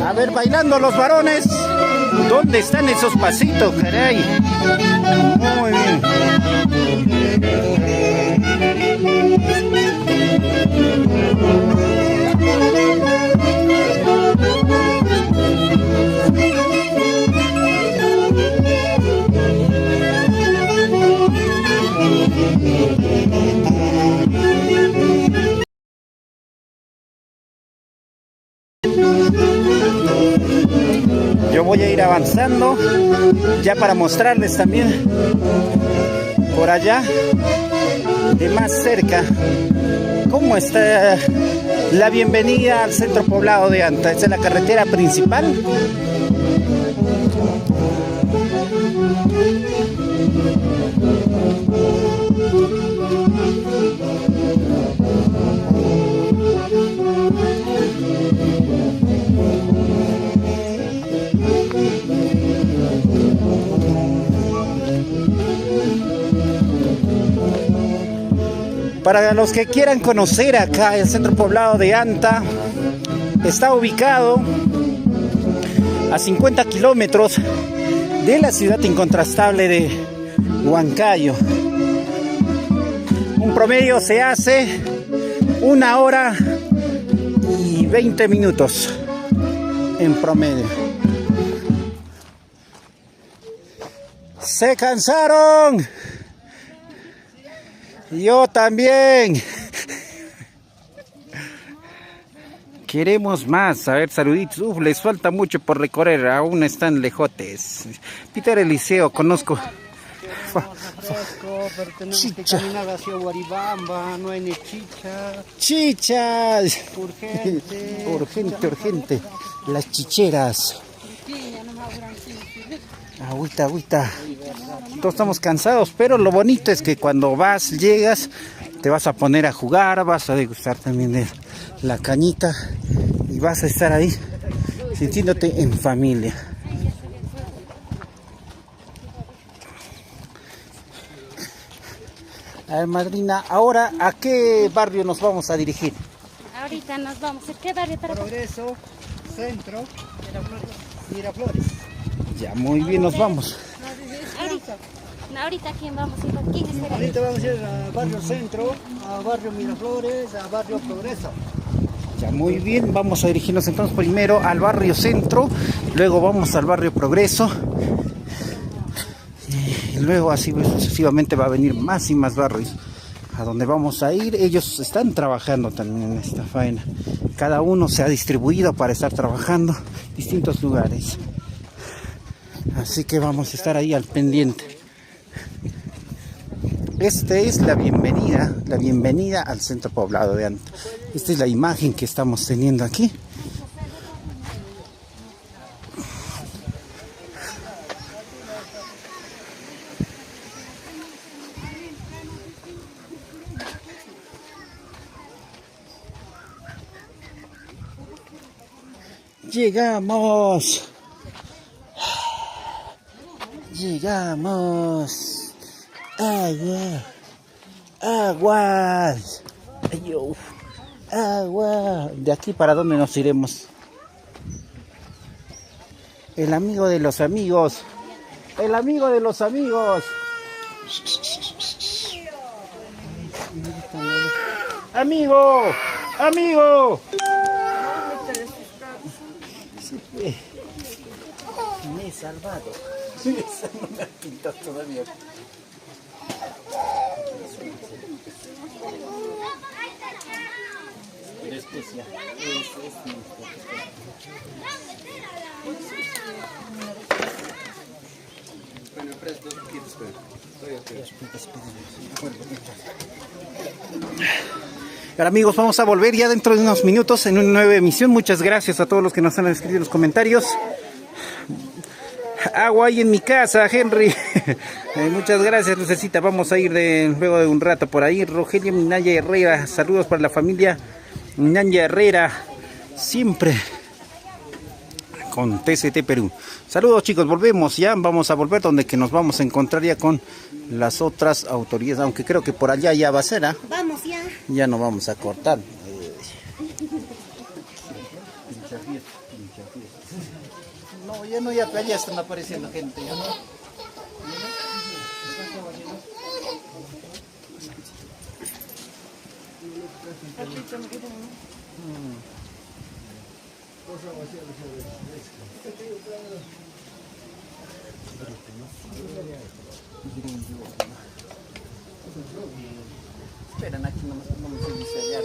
A ver, bailando los varones. ¿Dónde están esos pasitos, caray? Muy bien. Yo voy a ir avanzando ya para mostrarles también por allá de más cerca cómo está la bienvenida al centro poblado de Anta. Esta es la carretera principal. Para los que quieran conocer acá el centro poblado de Anta, está ubicado a 50 kilómetros de la ciudad incontrastable de Huancayo. Un promedio se hace 1 hora y 20 minutos en promedio. ¿Se cansaron? Yo también. Queremos más. A ver, saluditos. Uf, les falta mucho por recorrer. Aún están lejotes. Peter Eliseo, conozco. Pero tenemos que caminar hacia Guaribamba, no hay ni chicha. Chichas. Urgente. Urgente, urgente. Las chicheras. Agüita, agüita. Todos estamos cansados, pero lo bonito es que cuando llegas, te vas a poner a jugar, vas a degustar también de la cañita y vas a estar ahí sintiéndote en familia. A ver, madrina, ahora ¿a qué barrio nos vamos a dirigir? Ahorita nos vamos. ¿A qué barrio? Progreso, centro, Miraflores. Ya, muy bien, nos vamos. Ahorita ¿quién vamos a ir? ¿Quién espera? Ahorita vamos a ir a barrio centro, a barrio Miraflores, a barrio Progreso. Ya, muy bien, vamos a dirigirnos entonces primero al barrio centro, luego vamos al barrio Progreso y luego así sucesivamente va a venir más y más barrios a donde vamos a ir. Ellos están trabajando también en esta faena, cada uno se ha distribuido para estar trabajando en distintos lugares, así que vamos a estar ahí al pendiente. Esta es la bienvenida al centro poblado de Anta. Esta es la imagen que estamos teniendo aquí. Llegamos. Llegamos. Agua. Aguas. Agua. ¿De aquí para dónde nos iremos? El amigo de los amigos. El amigo de los amigos. Amigo. Amigo. Me he salvado. No me pintas todavía. Ahora, amigos, vamos a volver ya dentro de unos minutos en una nueva emisión. Muchas gracias a todos los que nos han escrito en los comentarios. Agua hay en mi casa, Henry. Muchas gracias, Lucecita. Vamos a ir luego de un rato por ahí. Rogelio Minaya Herrera, saludos para la familia Minaya Herrera, siempre con TCT Perú. Saludos, chicos, volvemos ya. Vamos a volver donde que nos vamos a encontrar ya con las otras autoridades, aunque creo que por allá ya va a ser, ¿ah? Vamos ya. Ya no vamos a cortar. No, ya no, ya están apareciendo gente, ya no. Esperan aquí nomás, no me dice allá.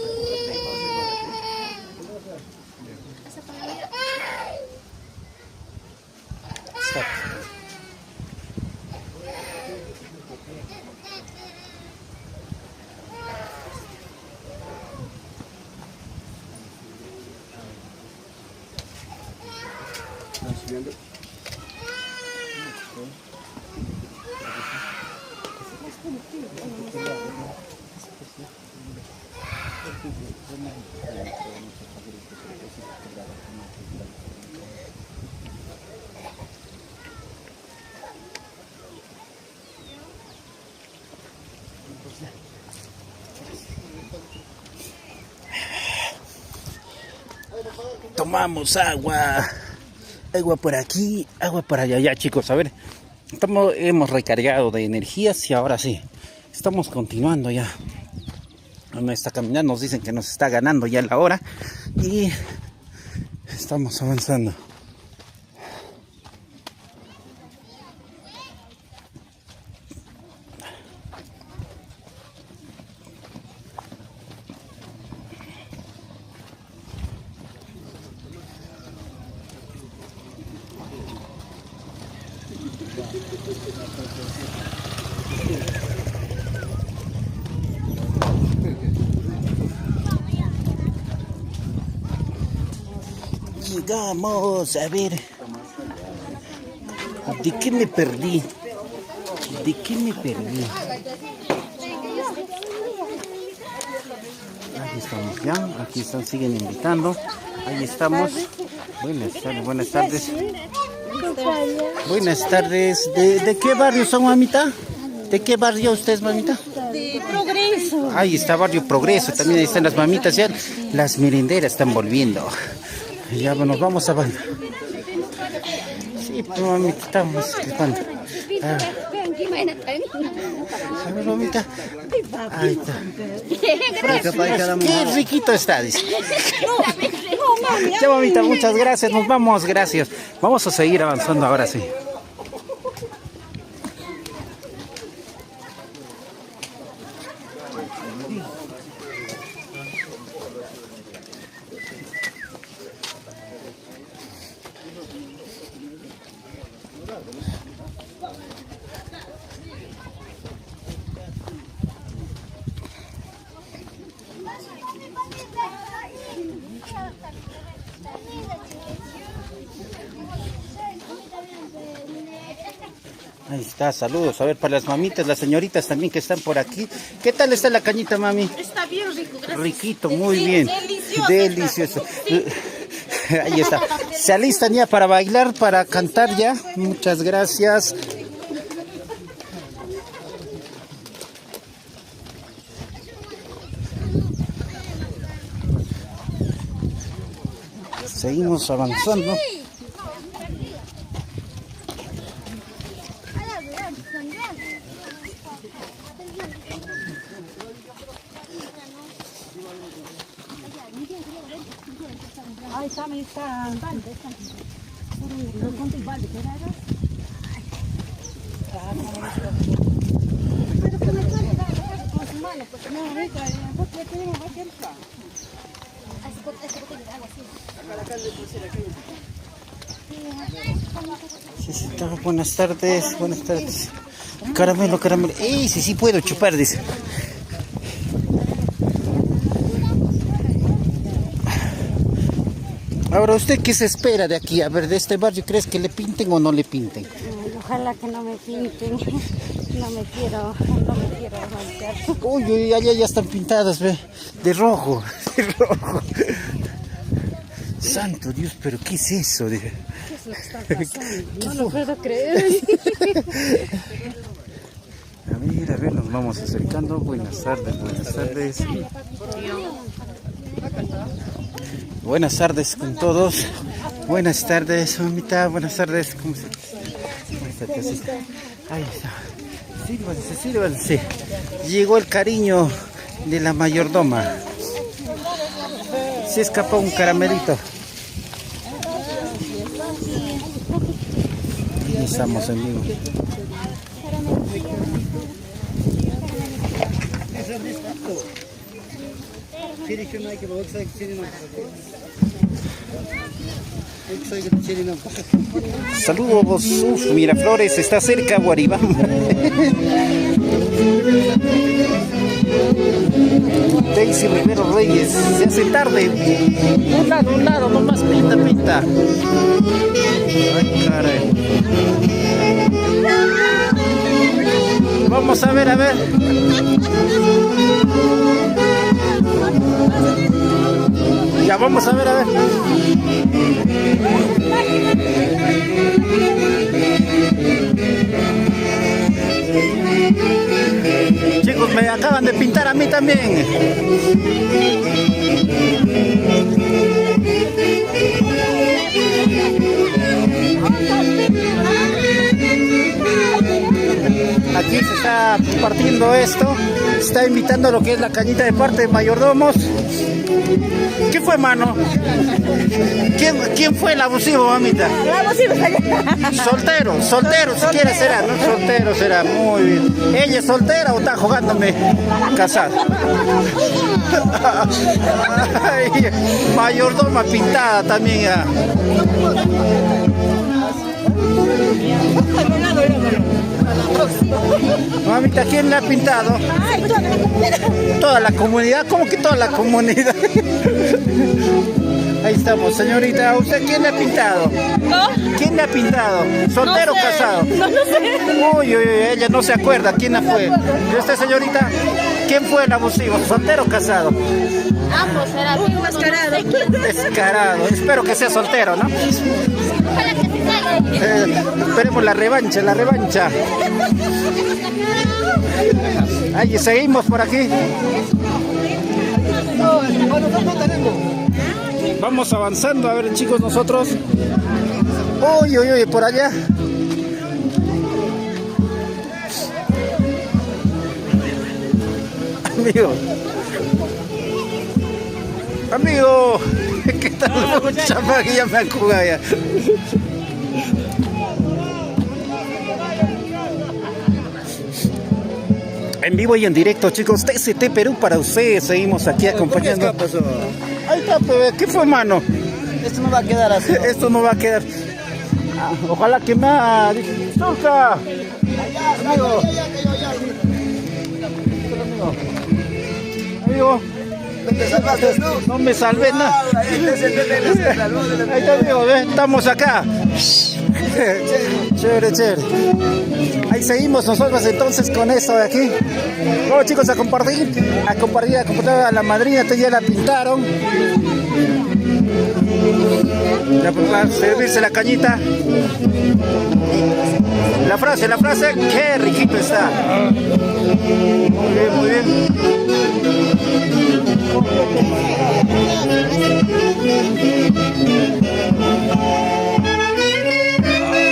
Tomamos agua, agua por aquí, agua por allá. Ya, chicos, a ver, hemos recargado de energías y ahora sí, estamos continuando ya nuestra caminata. Nos dicen que nos está ganando ya la hora y estamos avanzando. Llegamos, a ver, ¿de qué me perdí? ¿De qué me perdí? Aquí estamos ya, aquí están, siguen invitando. Ahí estamos. Buenas tardes, buenas tardes. Buenas tardes. ¿De qué barrio son, mamita? ¿De qué barrio ustedes, mamita? De Progreso. Ahí está Barrio Progreso, también ahí están las mamitas ya. Las merenderas están volviendo. Ya nos vamos a banda. Sí, pues mamita, estamos escapando. A ver, mamita. Ahí está. Qué riquito está, dice. Ya, mamita, muchas gracias. Nos vamos, gracias. Vamos a seguir avanzando ahora sí. Ahí está, saludos. A ver, para las mamitas, las señoritas también que están por aquí. ¿Qué tal está la cañita, mami? Está bien rico, gracias. Riquito, muy bien. Delicioso. Delicioso. Ahí está. Se alistan ya para bailar, para cantar ya. Muchas gracias. Seguimos avanzando. ahí está. Sí, sí, buenas tardes, buenas tardes. Caramelo. Sí, sí puedo chupar, dice. Ahora, ¿usted qué se espera de aquí? A ver, de este barrio, ¿crees que le pinten o no le pinten? Ojalá que no me pinten. No me quiero romper. Uy, allá ya están pintadas, ve, de rojo, de rojo. Santo Dios, pero ¿qué es eso? ¿Qué es lo que está pasando? No lo puedo creer. A ver, nos vamos acercando. Buenas tardes. Buenas tardes con todos. Buenas tardes, mamita. Buenas tardes. ¿Cómo está, casita? Ahí está. Sírvanse. Llegó el cariño de la mayordoma. Se escapó un caramelito. Y estamos en vivo. Saludos, Miraflores, está cerca Guaribam. Daisy Rivero Reyes, se hace tarde. Un lado, nomás pinta. Ay, caray. Vamos a ver. Ya vamos a ver. Chicos, me acaban de pintar a mí también. Aquí se está compartiendo esto. Se está invitando a lo que es la cañita de parte de mayordomos. ¿Qué fue, mano? ¿Quién fue el abusivo, mamita? El abusivo. Soltero, si quiere será, ¿no? Soltero será, muy bien. ¿Ella es soltera o está jugándome casada? Ay, mayordoma pintada también ya. Mamita, ¿quién le ha pintado? Ay, toda la comunidad. ¿Cómo que toda la comunidad? Ahí estamos, señorita. ¿Usted quién le ha pintado? ¿No? ¿Quién le ha pintado? ¿Soltero o casado? No sé. Uy, ella no se acuerda. ¿Quién fue? ¿Y usted, señorita? ¿Quién fue el abusivo? ¿Soltero o casado? Ambos eran descarado. Descarado. Espero que sea soltero, ¿no? Ojalá que se salga. Esperemos la revancha. Ahí seguimos por aquí. Vamos avanzando, a ver, chicos, nosotros. Uy, por allá. Amigo, ¿qué tal? Chapa que ya me acuga ya. En vivo y en directo, chicos, TCT Perú para ustedes. Seguimos aquí acompañando. ¿Qué pasó? Ahí está, bebé. ¿Qué fue, mano? Esto no va a quedar así. Esto no va a quedar. Ojalá que más. ¡Toca! Amigo. Amigo. ¿Te salvaste tú? No me salvé nada. Ahí está, amigo, ¿ves? Estamos acá. Chévere. Ahí seguimos nosotros entonces con esto de aquí. Bueno, chicos, a compartir a la madrina, ya la pintaron. Ya para servirse la cañita. La frase, qué riquito está. Muy bien.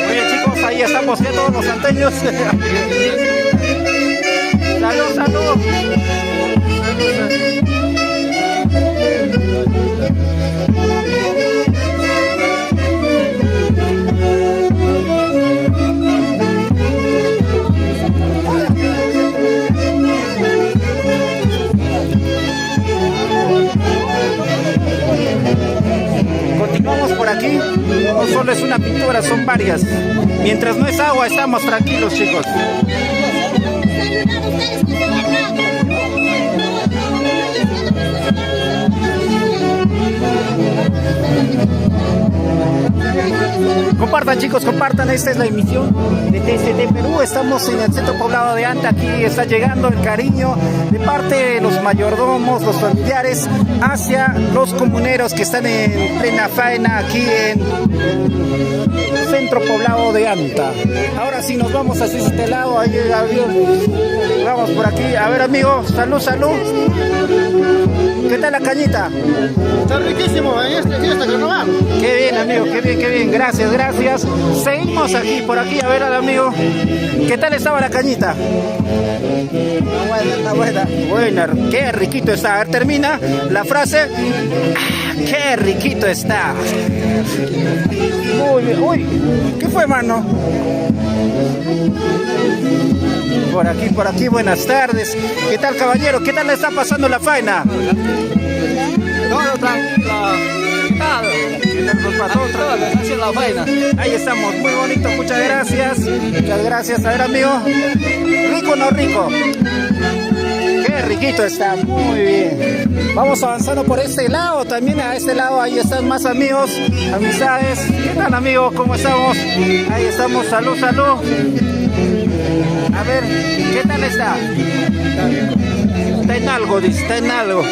Oye, chicos, ahí estamos ya todos los santeños. Salud. es una pintura, son varias. Mientras no es agua, estamos tranquilos, chicos. Compartan, chicos, compartan. Esta es la emisión de TCT Perú. Estamos en el centro poblado de Anta. Aquí está llegando el cariño de parte de los mayordomos, los familiares, hacia los comuneros que están en plena faena aquí en el centro poblado de Anta. Ahora sí nos vamos hacia este lado. Ahí, vamos por aquí. A ver, amigos, salud, salud. ¿Qué tal la cañita? Está riquísimo en esta carnaval. Qué bien, amigo, qué bien, qué bien. Gracias, gracias. Seguimos aquí, por aquí, a ver al amigo. ¿Qué tal estaba la cañita? Está buena. Buena, qué riquito está. A ver, termina la frase. ¡Ah, qué riquito está! Muy bien. Uy, ¿qué fue, mano? Por aquí, buenas tardes. ¿Qué tal, caballero? ¿Qué tal le está pasando la faena? Todo tranquilo. ¿Qué tal, compa? Todo tranquilo. Haciendo la vaina. Ahí estamos, muy bonito, muchas gracias. Muchas gracias. A ver, amigo. ¿Rico o no rico? Qué riquito está, muy bien. Vamos avanzando por este lado, también a este lado, ahí están más amigos, amistades. ¿Qué tal, amigo? ¿Cómo estamos? Ahí estamos, salud, salud. A ver, ¿qué tal está? Está en algo, dice, está en algo.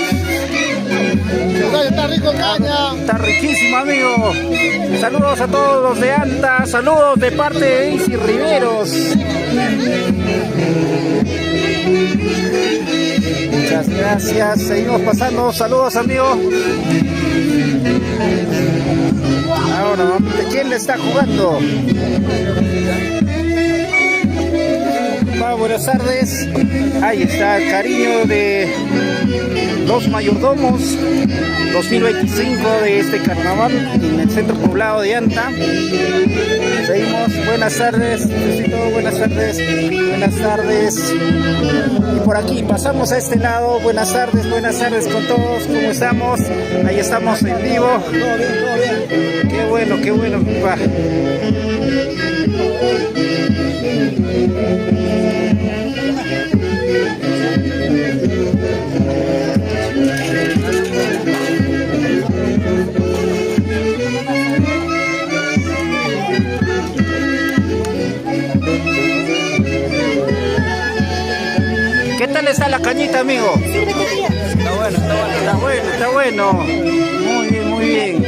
Está rico caña. Está riquísimo, amigo. Saludos a todos los de Anta, saludos de parte de Isi Riveros. Muchas gracias, seguimos pasando, saludos, amigo. Ahora, ¿de quién le está jugando? Buenas tardes, ahí está el cariño de los mayordomos 2025 de este carnaval en el centro poblado de Anta. Seguimos, buenas tardes, buenas tardes, buenas tardes. Y por aquí pasamos a este lado, buenas tardes con todos, ¿cómo estamos? Ahí estamos en vivo. Qué bueno, papá. ¿Qué tal está la cañita, amigo? Está bueno. Muy bien.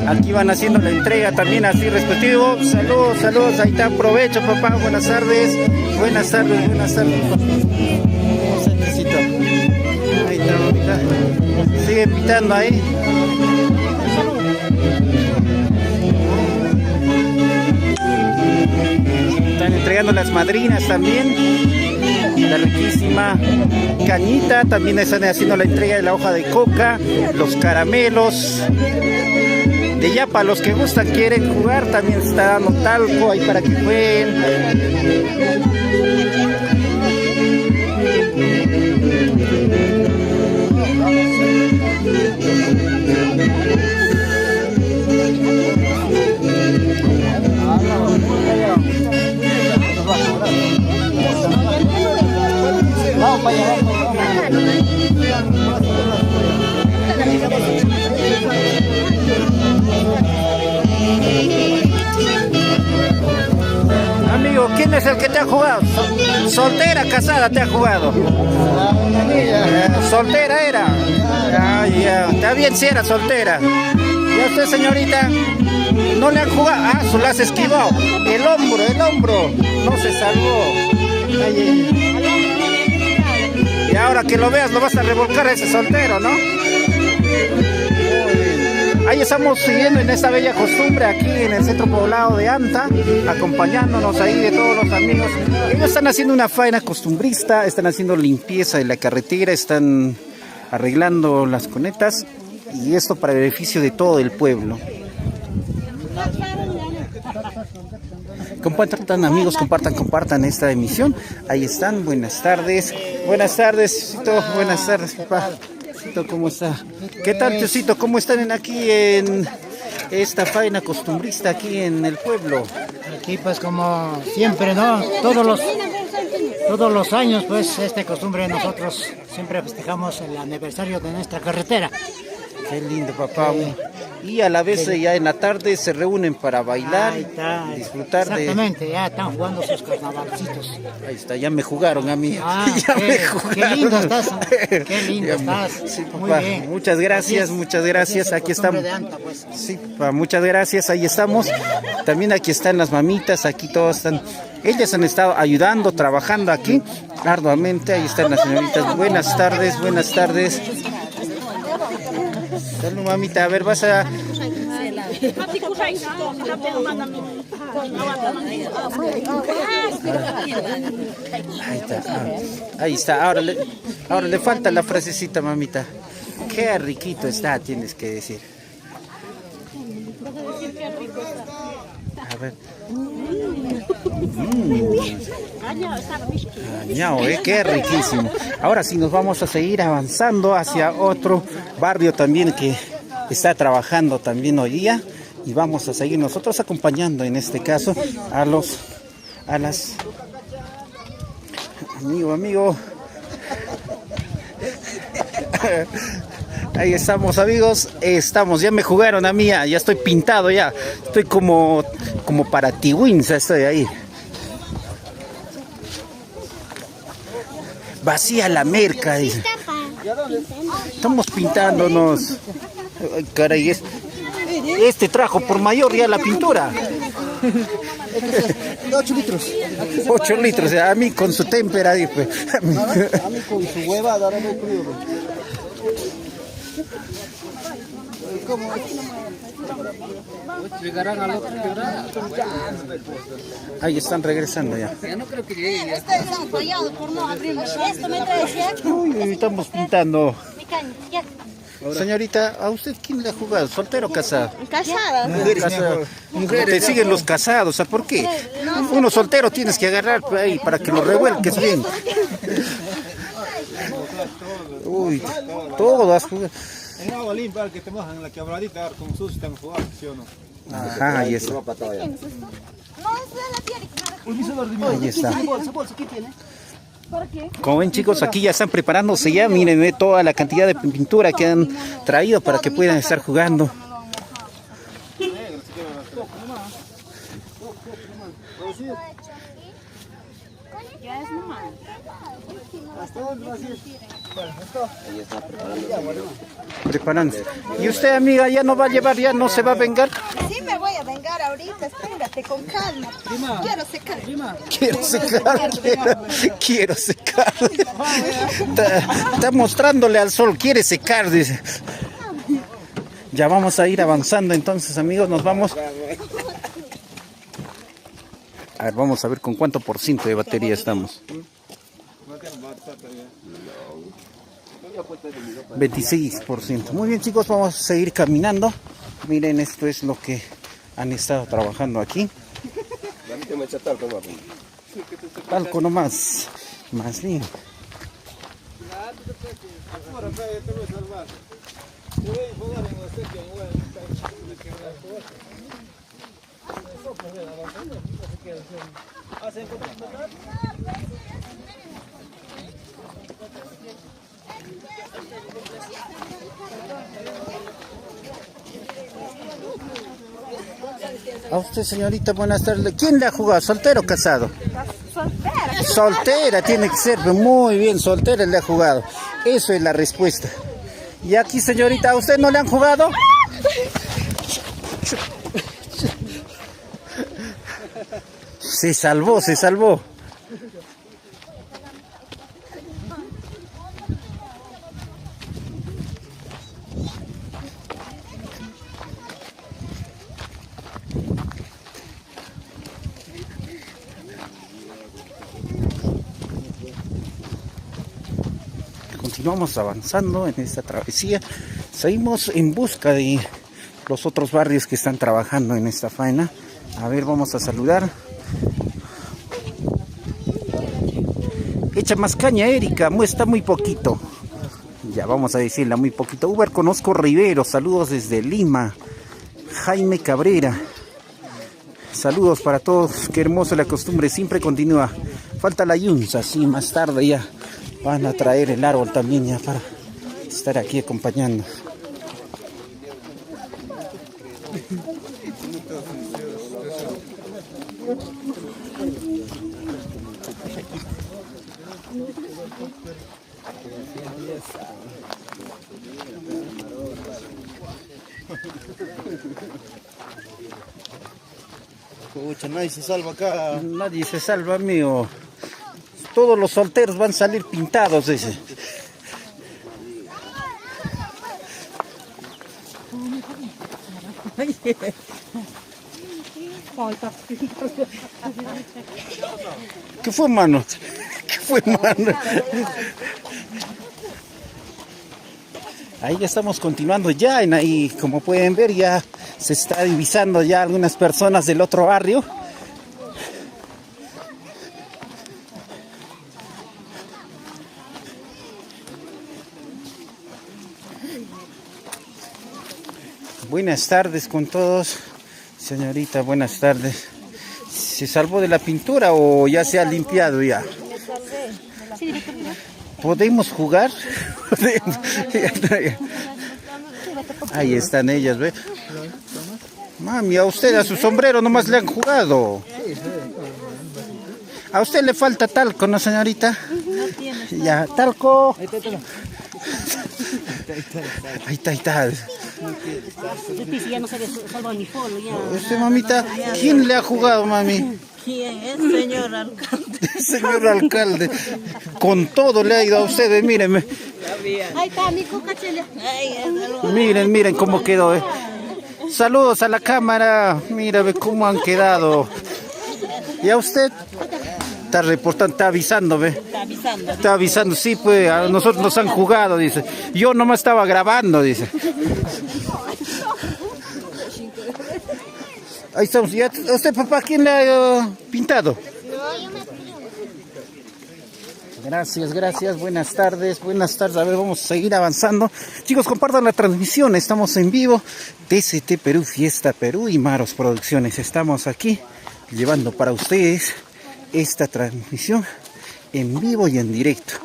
Aquí van haciendo la entrega también así respectivo. Saludos, ahí está, provecho, papá, buenas tardes. Ahí está. Sigue pitando ahí. Están entregando las madrinas también. La riquísima cañita. También están haciendo la entrega de la hoja de coca, los caramelos. De ya para los que gustan, quieren jugar, también está dando talco ahí para que jueguen. Vamos para allá, Amigo, ¿quién es el que te ha jugado? ¿Soltera, casada te ha jugado? ¿Soltera era? Ya. Está bien si era soltera. ¿Y a usted, señorita? ¿No le han jugado? Ah, su la has esquivado. El hombro. No se salvó. Y ahora que lo veas, lo vas a revolcar a ese soltero, ¿no? Ahí estamos siguiendo en esta bella costumbre aquí en el centro poblado de Anta, acompañándonos ahí de todos los amigos. Ellos están haciendo una faena costumbrista, están haciendo limpieza de la carretera, están arreglando las cunetas y esto para el beneficio de todo el pueblo. Compartan amigos, compartan esta emisión. Ahí están, buenas tardes, Cito, buenas tardes, papá. Cito, ¿cómo está? ¿Qué tal, Chusito? ¿Cómo están aquí en esta faena costumbrista aquí en el pueblo? Aquí pues como siempre, ¿no? Todos los años pues costumbre nosotros siempre festejamos el aniversario de nuestra carretera. Qué lindo, papá. Y a la vez ya en la tarde se reúnen para bailar, disfrutar de... Exactamente, ya están jugando sus carnavalcitos. Ahí está, ya me jugaron a mí. Qué lindo estás, qué lindo estás. Sí, muy papá, bien. muchas gracias. Aquí estamos. Pues. Sí, papá, muchas gracias, ahí estamos. También aquí están las mamitas, aquí todas están. Ellas han estado ayudando, trabajando aquí arduamente. Ahí están las señoritas. Buenas tardes. Salud, mamita, a ver, vas a... Ahí está, ahora le falta la frasecita, mamita. Qué riquito está, tienes que decir. A ver. Añao, qué riquísimo. Ahora sí nos vamos a seguir avanzando hacia otro barrio también que está trabajando también hoy día, y vamos a seguir nosotros acompañando en este caso a las amigo. Ahí estamos, amigos, ya me jugaron a mí, ya estoy pintado, ya estoy como para Tiwinza, estoy ahí. Vacía la merca, dice. Estamos pintándonos. Ay, caray, este trajo por mayor ya la pintura. 8 litros. 8 litros, a mí con su témpera, dice. A mí con su hueva, ahora no crudo. ¿Cómo? Ahí están regresando ya. Estamos fallados por no abrir esto, me trae. Uy, estamos pintando. Señorita, ¿a usted quién le ha jugado? ¿Soltero o casado? Casada. Te siguen los casados, ¿sabes por qué? Uno soltero tienes que agarrar ahí para que lo revuelques bien. Uy, todo has jugado. En agua limpia, que te mojan en la quebradita, con sucio te jugar, ¿sí o no? Ajá, ahí está. Ahí está. Como ven, chicos, aquí ya están preparándose ya. Miren, ve toda la cantidad de pintura que han traído para que puedan estar jugando. Preparando. ¿Y usted, amiga, ya no va a llevar, ya no se va a vengar? Sí, me voy a vengar ahorita, espérate, con calma. Quiero secar. Quiero secar. Está mostrándole al sol, quiere secar, dice. Ya vamos a ir avanzando entonces, amigos, nos vamos. A ver, vamos a ver con cuánto por ciento de batería estamos. 26%. Muy bien, chicos, vamos a seguir caminando. Miren, esto es lo que han estado trabajando aquí. Talco nomás. Más bien. A usted, señorita, buenas tardes. ¿Quién le ha jugado? ¿Soltero o casado? Soltera. Soltera, tiene que ser. Muy bien, soltera le ha jugado. Eso es la respuesta. Y aquí, señorita, ¿a usted no le han jugado? Se salvó, se salvó. Continuamos avanzando en esta travesía. Seguimos en busca de los otros barrios que están trabajando en esta faena. A ver, vamos a saludar. Echa más caña, Erika, está muy poquito. Ya vamos a decirla, muy poquito. Uber conozco Rivero, saludos desde Lima. Jaime Cabrera, saludos para todos, qué hermoso la costumbre, siempre continúa. Falta la yunza, sí, más tarde ya van a traer el árbol también ya para estar aquí acompañando. Pucha, nadie se salva acá. Nadie se salva, amigo. Todos los solteros van a salir pintados, dice. ¿Qué fue, mano? ¿Qué fue, mano? Ahí ya estamos continuando ya, y como pueden ver ya se está divisando ya algunas personas del otro barrio. Buenas tardes con todos, señorita, buenas tardes. ¿Se salvó de la pintura o ya se ha limpiado ya? ¿Podemos jugar? Ahí están ellas, ¿ve? Mami, a usted, a su sombrero nomás le han jugado. ¿A usted le falta talco, no, señorita? Ya, talco. Ahí está. Ya no se le salva ni polo, ya. Usted, mamita, ¿quién le ha jugado, mami? ¿Quién es, señor alcalde? Señor alcalde, con todo le ha ido a ustedes, mírenme. Ahí está mi cucachela. Miren cómo quedó. Saludos a la cámara, mira cómo han quedado. ¿Y a usted? Está reportando, está avisando, ¿ve? Está avisando, sí, pues a nosotros nos han jugado, dice. Yo nomás estaba grabando, dice. Ahí estamos. ¿Y a usted, papá, quién le ha pintado? No, yo me pido. Gracias, buenas tardes. A ver, vamos a seguir avanzando. Chicos, compartan la transmisión, estamos en vivo. TCT Perú, Fiesta Perú y Maros Producciones. Estamos aquí llevando para ustedes esta transmisión en vivo y en directo.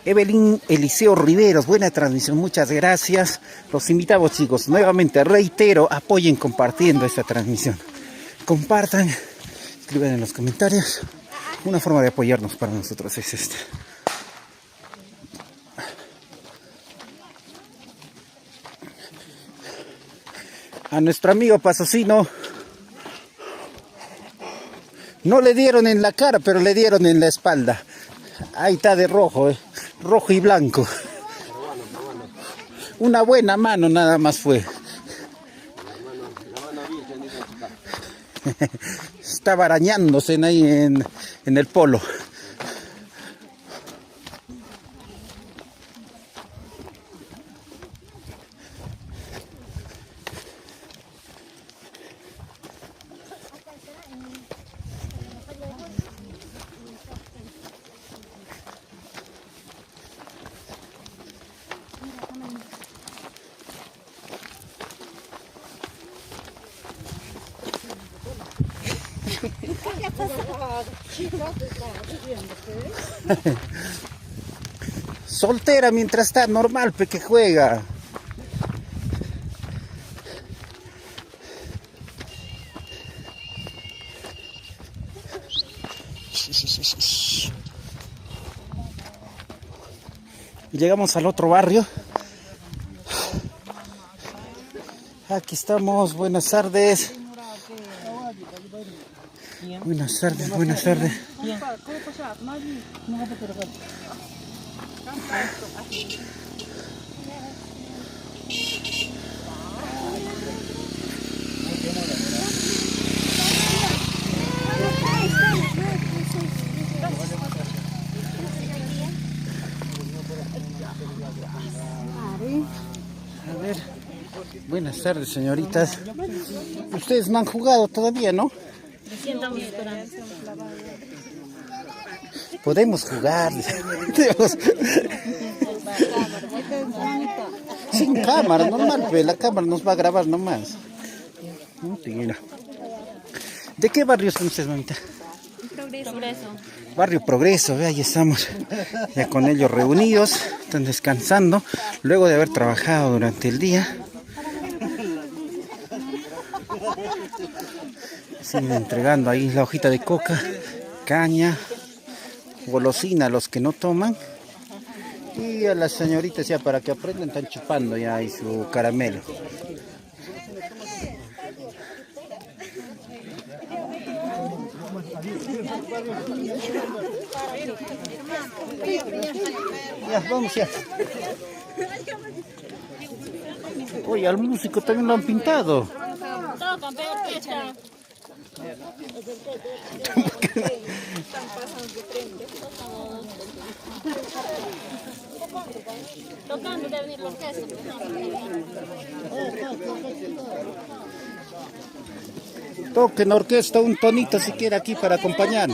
Evelyn Eliseo Riveros, buena transmisión, muchas gracias. Los invitamos, chicos, nuevamente reitero, apoyen compartiendo esta transmisión. Compartan, escriban en los comentarios. Una forma de apoyarnos para nosotros es esta. A nuestro amigo Pasocino no le dieron en la cara, pero le dieron en la espalda. Ahí está de rojo, rojo y blanco. Una buena mano nada más fue. Estaba arañándose ahí en el polo. Soltera mientras está normal, que juega. Llegamos al otro barrio. Aquí estamos, buenas tardes. Buenas tardes. Buenas tardes, señoritas. Ustedes no han jugado todavía, ¿no? Estamos esperando. Podemos jugar. Sin cámara, normal, pues la cámara nos va a grabar nomás. Mentira. ¿De qué barrio son ustedes, mamita? Progreso. Barrio Progreso, ahí estamos ya con ellos reunidos, están descansando luego de haber trabajado durante el día. Siguen entregando ahí la hojita de coca, caña, golosina a los que no toman, y a las señoritas ya para que aprendan están chupando ya ahí su caramelo. Ya, vamos ya. Oye, al músico también lo han pintado. Tocando debe venir la orquesta. Toquen orquesta un tonito siquiera aquí para acompañar.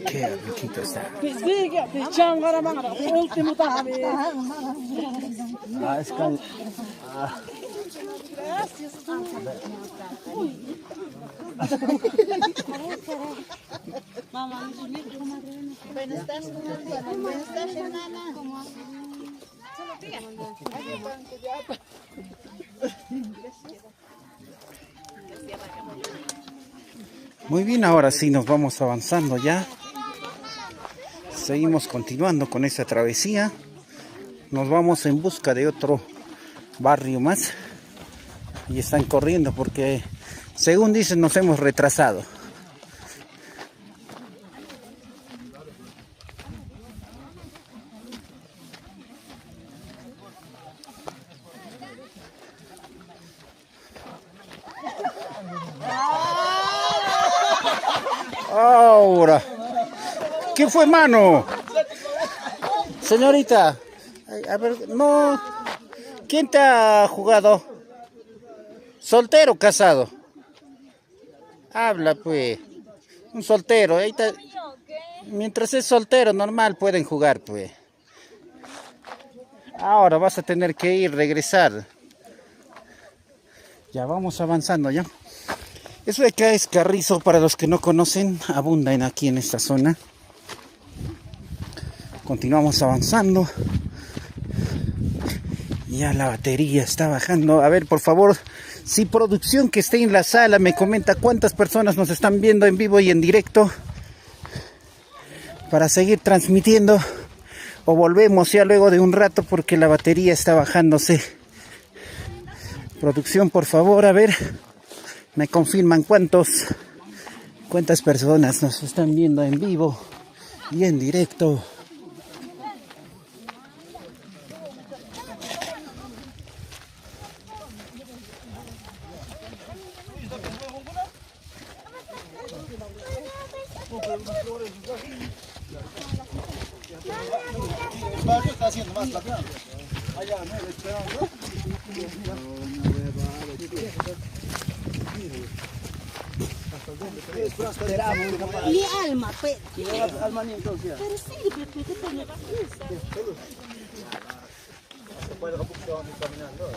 Qué riquito está. Buenas tardes, hermana. Muy bien, ahora sí nos vamos avanzando ya. Seguimos continuando con esta travesía. Nos vamos en busca de otro barrio más. Y están corriendo porque, según dicen, nos hemos retrasado. Ahora, ¿qué fue, mano? Señorita, a ver, no. ¿Quién te ha jugado? ¿Soltero o casado? Habla, pues. Un soltero. Ahí está. Mientras es soltero, normal, pueden jugar, pues. Ahora vas a tener que ir, regresar. Ya vamos avanzando, ya. Eso de acá es carrizo, para los que no conocen, abundan aquí en esta zona. Continuamos avanzando. Ya la batería está bajando. A ver, por favor, si producción que esté en la sala me comenta cuántas personas nos están viendo en vivo y en directo, para seguir transmitiendo, o volvemos ya luego de un rato porque la batería está bajándose. Producción, por favor, a ver. Me confirman cuántas personas nos están viendo en vivo y en directo. Está haciendo más la planta. Allá, ¿no? Esperando. Mi alma, pues. Alma ni entonces. Pero sí, pero ¿qué te me Puede caminando.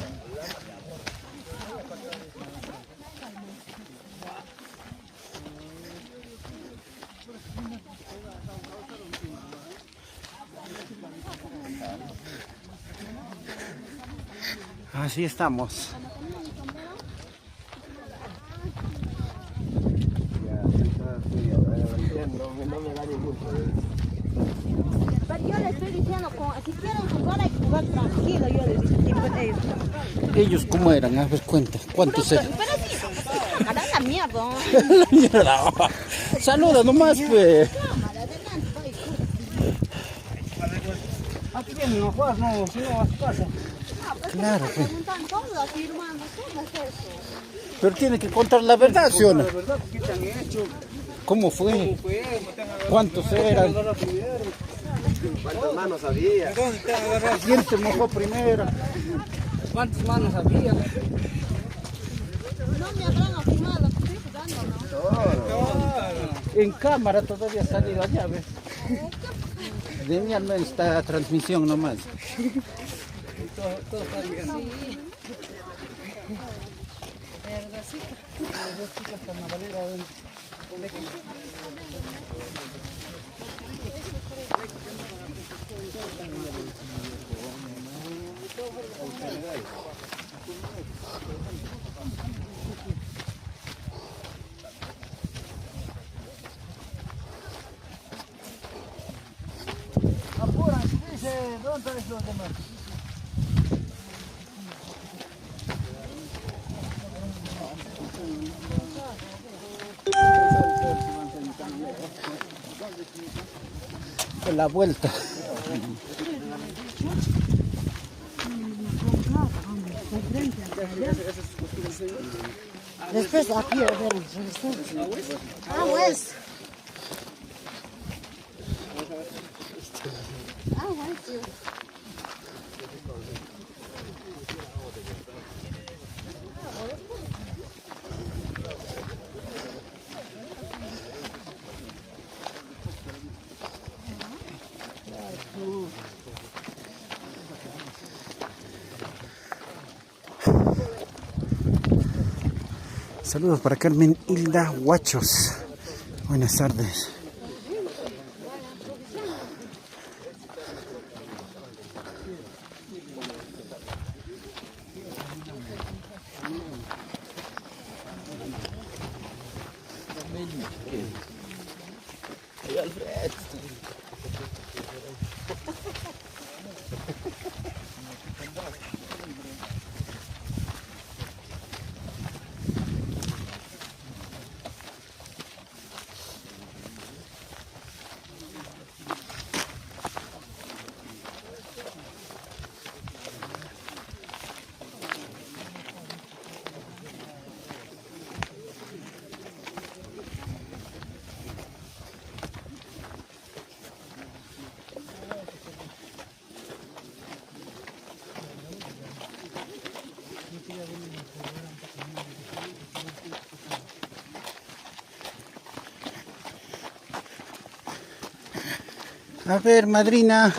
Así estamos. Yo le estoy diciendo, si quieren jugar hay que jugar tranquilo, yo les dije tipo de ellos. ¿Ellos cómo eran? A ver, cuenta. ¿Cuántos eran? Pero sí, a la mierda. La mierda. Saluda nomás, pues. Aquí vienen los juegos, no, si no a su casa. Claro, pues. Preguntan todo aquí, hermano, ¿cómo es eso? Pero tiene que contar la verdad, ¿sí o no? La verdad, ¿qué te han hecho? ¿Cómo fue? ¿Cuántos eran? ¿Cuántas manos había? ¿Dónde te han agarrado? ¿Quién se mojó primero? ¿Cuántas manos había? No me habrán afirmado lo que estoy jugando, ¿no? En cámara todavía ha salido allá, ¿ves? De mí al menos esta transmisión nomás. Todo está bien. Apuran, dice, ¿dónde están los demás? La vuelta. Después aquí, a ver, Ah, pues. Ah, bueno, sí. Saludos para Carmen Hilda Huachos. Buenas tardes. A ver, madrina,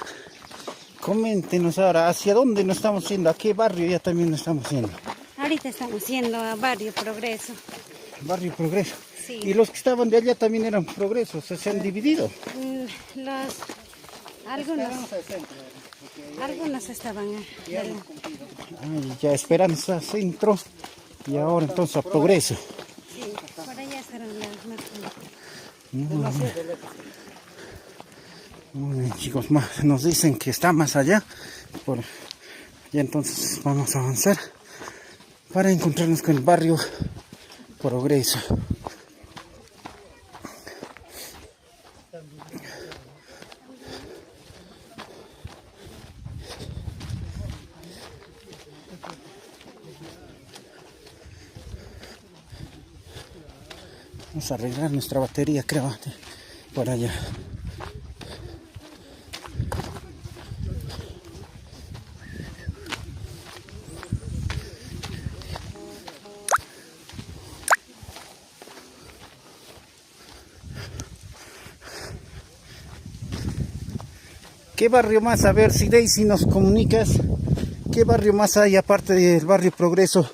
coméntenos ahora, ¿hacia dónde nos estamos yendo? ¿A qué barrio ya también nos estamos yendo? Ahorita estamos yendo a Barrio Progreso. Barrio Progreso. Sí. Y los que estaban de allá también eran Progreso, o sea, se han dividido. Algunos estaban Ay, ya Esperanza Centro y ahora entonces a Progreso. sí, por allá estarán las más. Muy bien, chicos, nos dicen que está más allá. Por allá entonces vamos a avanzar para encontrarnos con el barrio Progreso. Vamos a arreglar nuestra batería, creo, por allá. ¿Qué barrio más? A ver si Daisy nos comunicas. ¿Qué barrio más hay aparte del barrio Progreso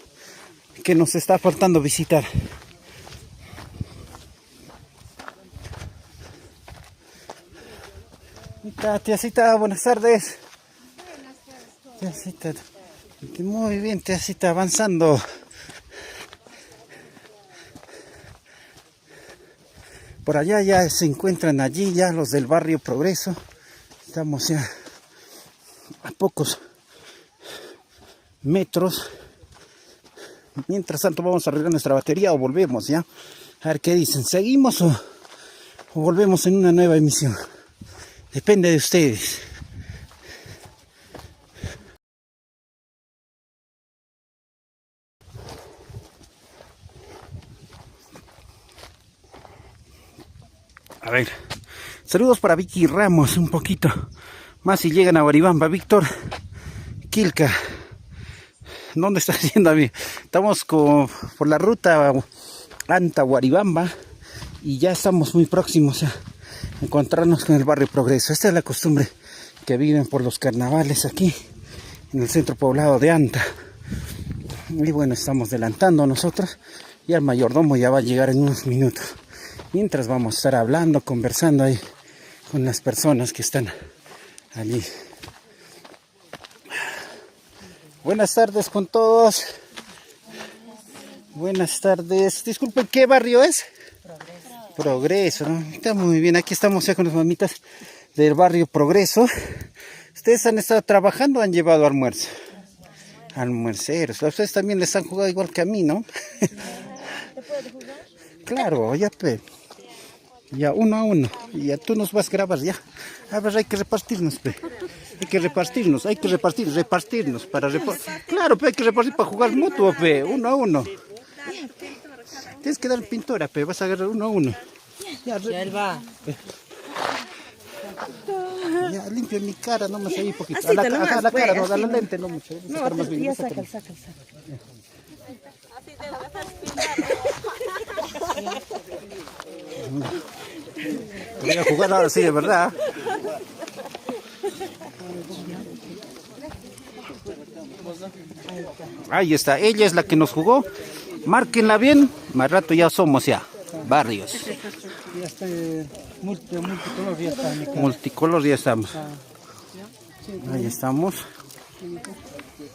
que nos está faltando visitar? Tiacita, buenas tardes. Tiacita, muy bien, Tiacita, avanzando. Por allá ya se encuentran allí ya los del barrio Progreso. Estamos ya a pocos metros. Mientras tanto vamos a arreglar nuestra batería o volvemos ya. A ver qué dicen, ¿seguimos o volvemos en una nueva emisión? Depende de ustedes. A ver, saludos para Vicky Ramos, un poquito más si llegan a Guaribamba. Víctor Quilca, ¿dónde está haciendo, amigo? Estamos por la ruta Anta Guaribamba y ya estamos muy próximos a encontrarnos con el barrio Progreso. Esta es la costumbre que viven por los carnavales aquí en el centro poblado de Anta. Y bueno, estamos adelantando nosotros y el mayordomo ya va a llegar en unos minutos. Mientras vamos a estar hablando, conversando ahí con las personas que están allí. Buenas tardes con todos. Buenas tardes. Disculpen, ¿qué barrio es? Progreso, ¿no? Está muy bien. Aquí estamos ya con las mamitas del barrio Progreso. ¿Ustedes han estado trabajando o han llevado almuerzo? Almuerceros. Ustedes también les han jugado igual que a mí, ¿no? ¿Te puedes jugar? Claro, ya pe. Ya 1 a 1. Y ya tú nos vas a grabar ya. A ver, hay que repartirnos, pe. Hay que repartirnos para claro, pe, hay que repartir para jugar mutuo, pe. 1 a 1. Tienes que dar pintura, pe. Vas a agarrar 1 a 1. Ya él va. Ya limpia mi cara, nomás ahí un poquito. A la cara, no, a la lente, no mucho. No, ya saca. Voy a jugar ahora sí, de verdad. Ahí está, ella es la que nos jugó. Márquenla bien, más rato ya somos ya barrios. Ya está multicolor, ya está. Multicolor ya estamos. Ahí estamos.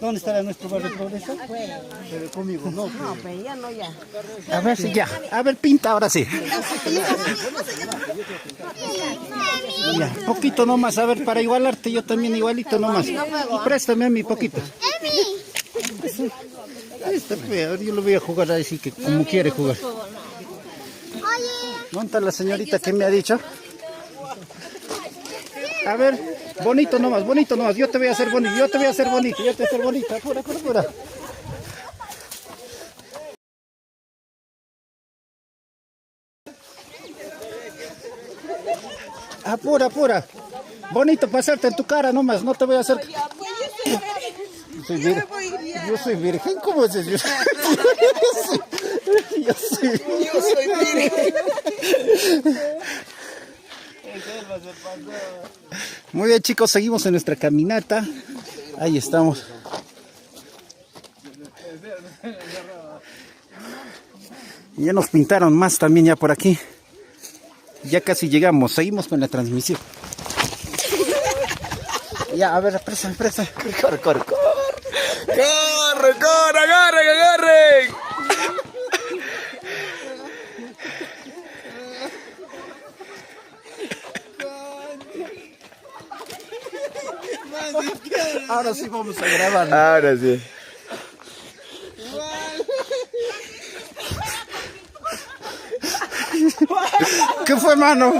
¿Dónde estará nuestro barrio Progreso? Pero conmigo, no. No, pero ya no, ya. A ver si ya. A ver, pinta ahora sí. Ya, poquito nomás, a ver, para igualarte, yo también igualito nomás. Préstame a mí poquito. Este feo, yo lo voy a jugar así que como quiere jugar. ¿Dónde está la señorita que me ha dicho? A ver, bonito nomás, yo te voy a hacer bonito, apura. Apura. Bonito pasarte en tu cara nomás, no te voy a hacer. Yo soy virgen, ¿cómo es eso? Yo soy virgen. Muy bien, chicos, seguimos en nuestra caminata. Ahí estamos. Ya nos pintaron más también ya por aquí. Ya casi llegamos, seguimos con la transmisión. Ya, a ver, presa. Corre. ¡Agarren! Ahora sí vamos a grabar. Ahora sí. ¿Qué fue, mano?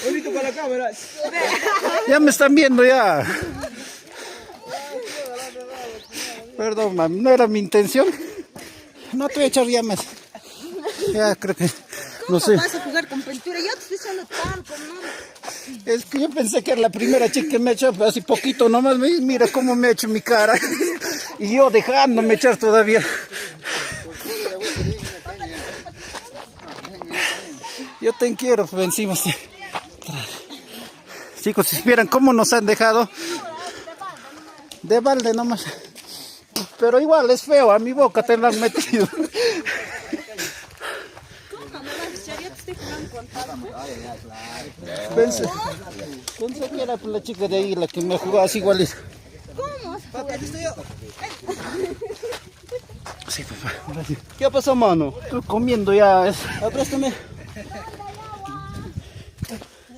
Bonito para la cámara. Ya me están viendo ya. Perdón, mami, no era mi intención. No te voy a echar ya más. Ya creo que no sé. ¿Cómo vas a jugar con pintura? Yo te estoy echando talco, ¿no? Es que yo pensé que era la primera chica que me ha hecho así poquito nomás. Mira cómo me ha hecho mi cara. Y yo dejándome echar todavía. Yo te quiero, pues, encima. Sí. Chicos, si vieran cómo nos han dejado. De balde nomás. Pero igual es feo, a mi boca te lo han metido. Pensé que era la chica de ahí la que me jugaba así igual. ¿Cómo? Sí, papá. ¿Qué pasó, mano? Estoy comiendo ya. Préstame.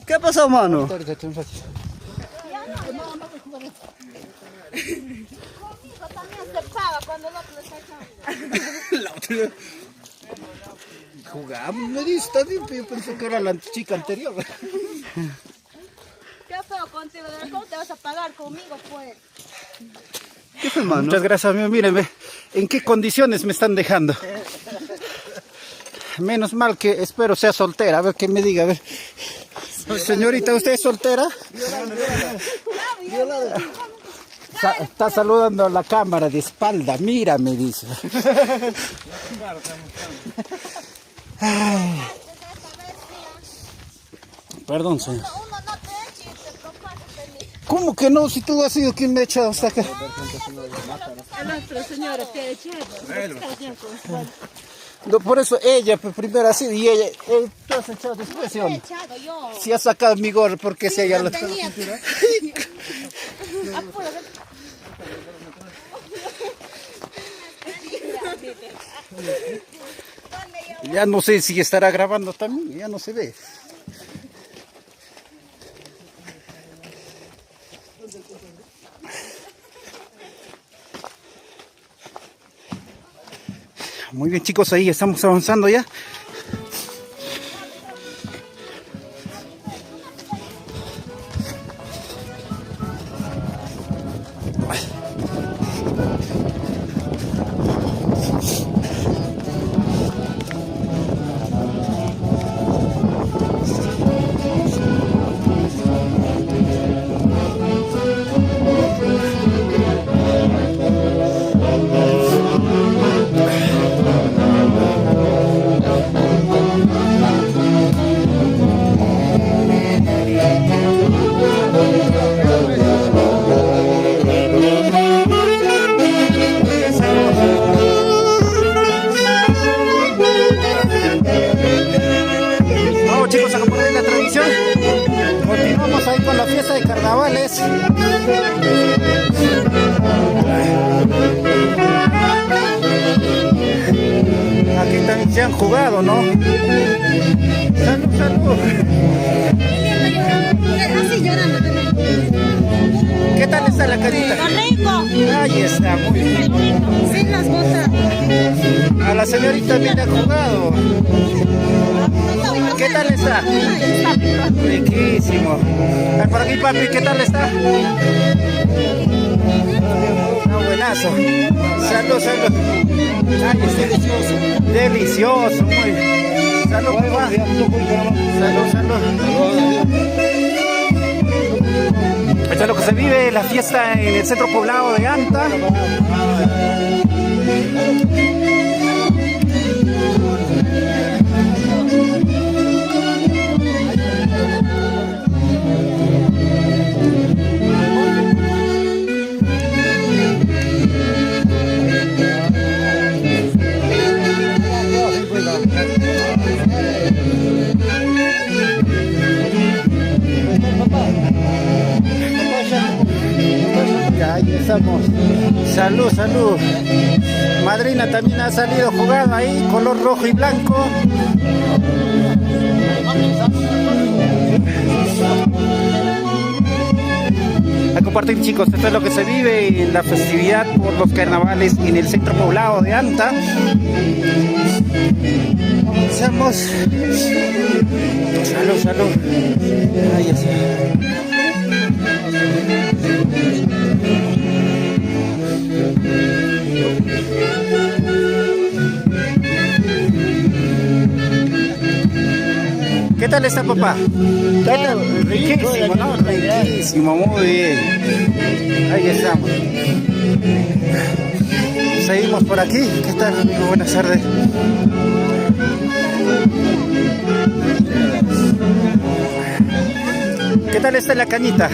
¿Qué pasó, mano? Conmigo también se paga cuando el otro le está echando. La otra. Jugamos, me dice también, pero yo pensé que era la chica anterior. Qué feo contigo, de verdad, ¿cómo te vas a pagar conmigo, pues? ¿Qué fue, mano? Muchas gracias, amigo. Mírenme, en qué condiciones me están dejando. Menos mal que espero sea soltera. A ver qué me diga. A ver. Señorita, ¿usted es soltera? Está saludando a la cámara de espalda. Mira, me dice. Ay. Perdón, señor. Uno no te echa y te propasa feliz. ¿Cómo que no? Si tú has sido quien me ha echado hasta acá. El otro señor te ha echado. No, por eso ella pues, primero así y ella, tú has echado después, ¿sí o Te he no? echado yo. Si has sacado mi gorro, porque si ella lo... Tenía. Apúrate. Ya no sé si estará grabando también, ya no se ve. Muy bien, chicos, ahí estamos avanzando ya. Vamos, chicos, a compartir la transmisión. Continuamos ahí con la fiesta de carnavales. Aquí también se han jugado, ¿no? Salud, salud. Así llorando también. ¿Qué tal está la carita? ¡Rico! Ahí está, muy bien. Sin las botas. A la señorita bien ha jugado. ¿Qué tal está? Riquísimo. Ven por aquí, papi, ¿qué tal está? Ah, buenazo. Salud, salud. Ay, es delicioso. Delicioso, muy bien. Salud, papá. Salud, salud. Esto es lo que se vive, la fiesta en el centro poblado de Anta. Ahí estamos. Salud, salud. Madrina también ha salido jugando ahí, color rojo y blanco. A compartir, chicos, esto es lo que se vive en la festividad por los carnavales en el centro poblado de Anta. Avanzamos. Salud, salud. Ahí está. ¿Qué tal está, papá? ¿Qué tal? Riquísimo, ¿no? Riquísimo, muy bien. Ahí estamos. Seguimos por aquí. ¿Qué tal, amigo? Buenas tardes. ¿Qué tal está la cañita?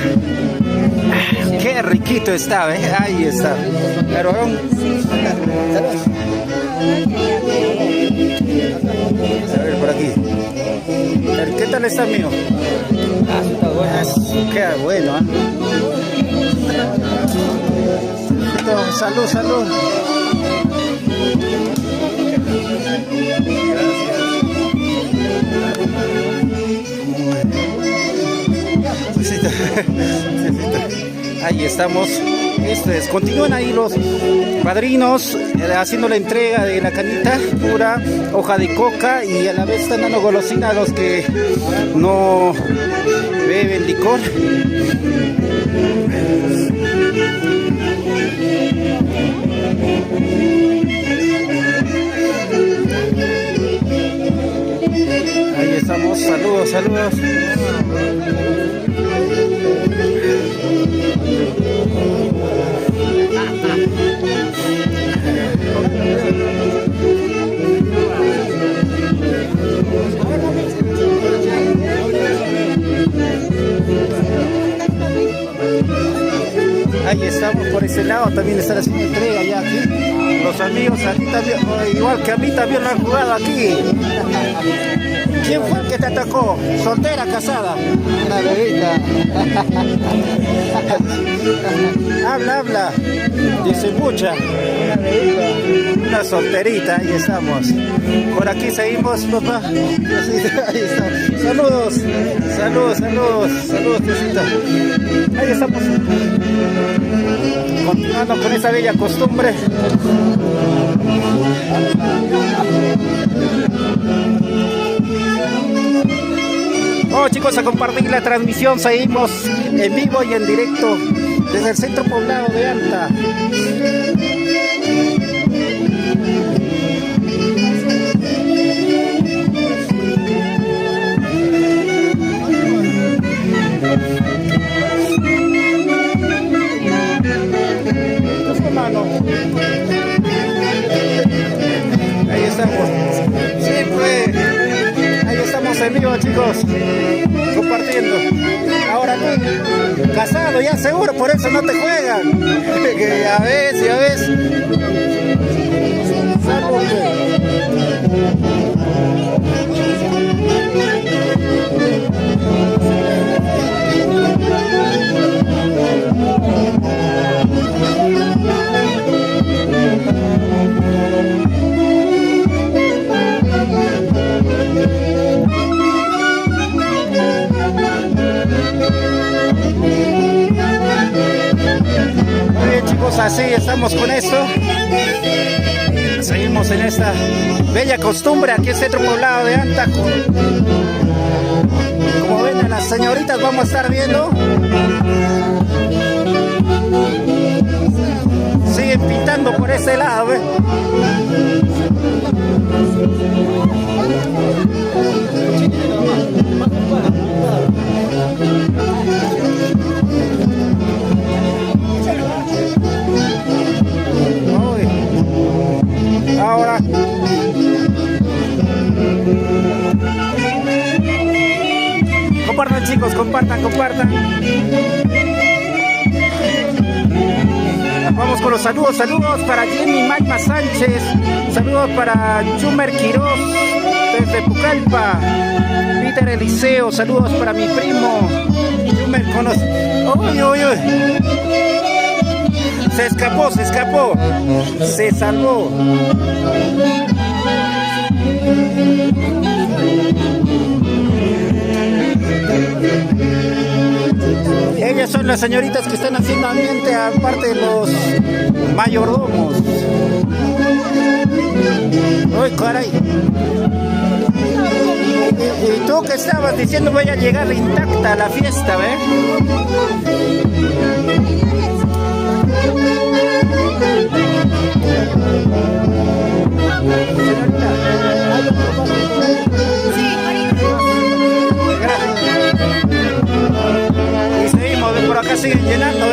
Qué riquito está, ¿eh? Ahí está. Pero, a ver, por aquí. ¿Qué tal está, mío? Está bueno. Qué bueno, ¿eh? Salud, salud. Gracias. Ahí estamos. Continúan ahí los padrinos haciendo la entrega de la canita pura, hoja de coca, y a la vez están dando golosina a los que no beben licor. Ahí estamos, saludos, saludos. Ahí estamos por ese lado, también están haciendo entrega ya aquí. Los amigos aquí también, igual que a mí también lo han jugado aquí. ¿Quién fue el que te atacó? ¿Soltera, casada? Una bebita. Habla. Dice mucha. Una solterita, ahí estamos. Por aquí seguimos, papá. Ahí está. Saludos, Diosito. Ahí estamos. Continuando con esa bella costumbre. Oh, chicos, a compartir la transmisión. Seguimos en vivo y en directo desde el centro poblado de Anta. Ahí estamos. Siempre. Ahí estamos en vivo, chicos. Compartiendo. Ahora tú, casado ya seguro, por eso no te juegan. Ya ves. Salvo chicos, así estamos con esto. Seguimos en esta bella costumbre aquí en Centro Poblado de Anta. Como ven, a las señoritas vamos a estar viendo. Siguen pintando por ese lado, ¿eh? Ahora compartan, chicos, compartan. Vamos con los saludos para Jenny Magma Sánchez, saludos para Chumer Quiroz desde Pucallpa, Peter Eliseo, saludos para mi primo Chumer conoce. Uy. Se escapó, se salvó. Ellas son las señoritas que están haciendo ambiente, aparte de los mayordomos. Uy, caray. Y tú que estabas diciendo voy a llegar intacta a la fiesta, ¿ves? Y seguimos, por acá siguen llenando,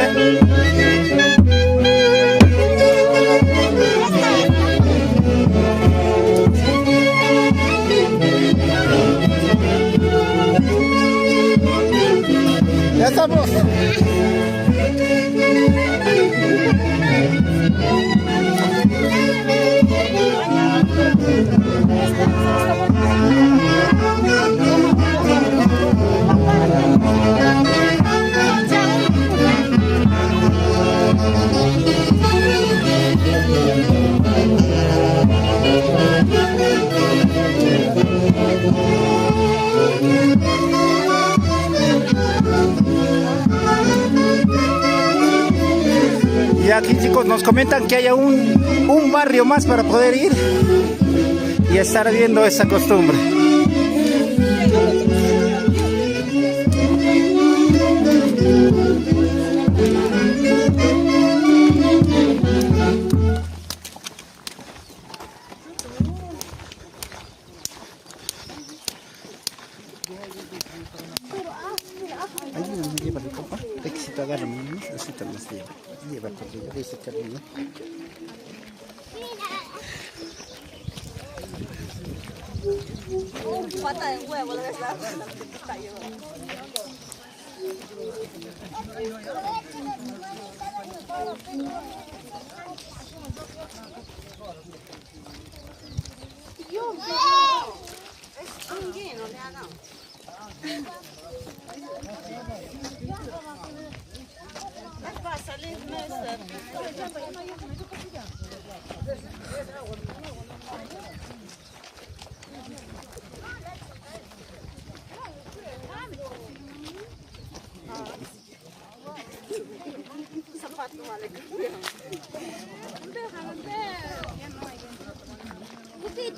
Ya estamos. aquí chicos nos comentan que haya un barrio más para poder ir y estar viendo esa costumbre. Ayúdame, llévale, papá. Éxito, agárrame, ¿no? Éxito más lleva. Lleva corrido, dice Carolina. Pata de huevo, lo que está.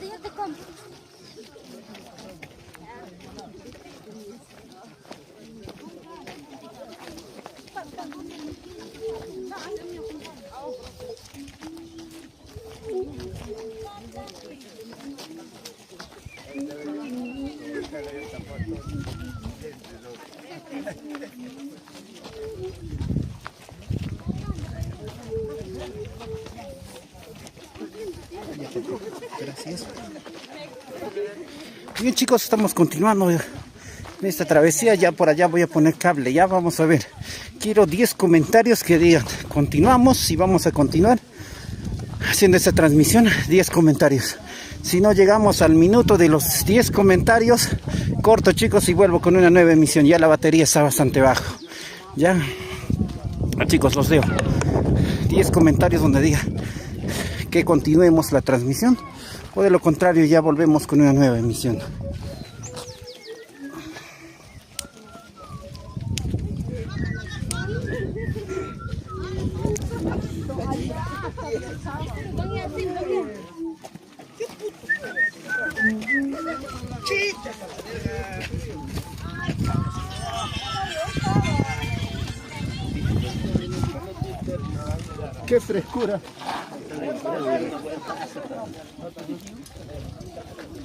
Yo te compro. Gracias. Bien chicos, estamos continuando en esta travesía. Ya por allá voy a poner cable. Ya vamos a ver. Quiero 10 comentarios que digan continuamos y vamos a continuar haciendo esta transmisión. 10 comentarios. Si no llegamos al minuto de los 10 comentarios, corto chicos y vuelvo con una nueva emisión. Ya la batería está bastante bajo. Ya chicos, los leo. 10 comentarios donde diga que continuemos la transmisión, o de lo contrario ya volvemos con una nueva emisión. ¡Qué frescura!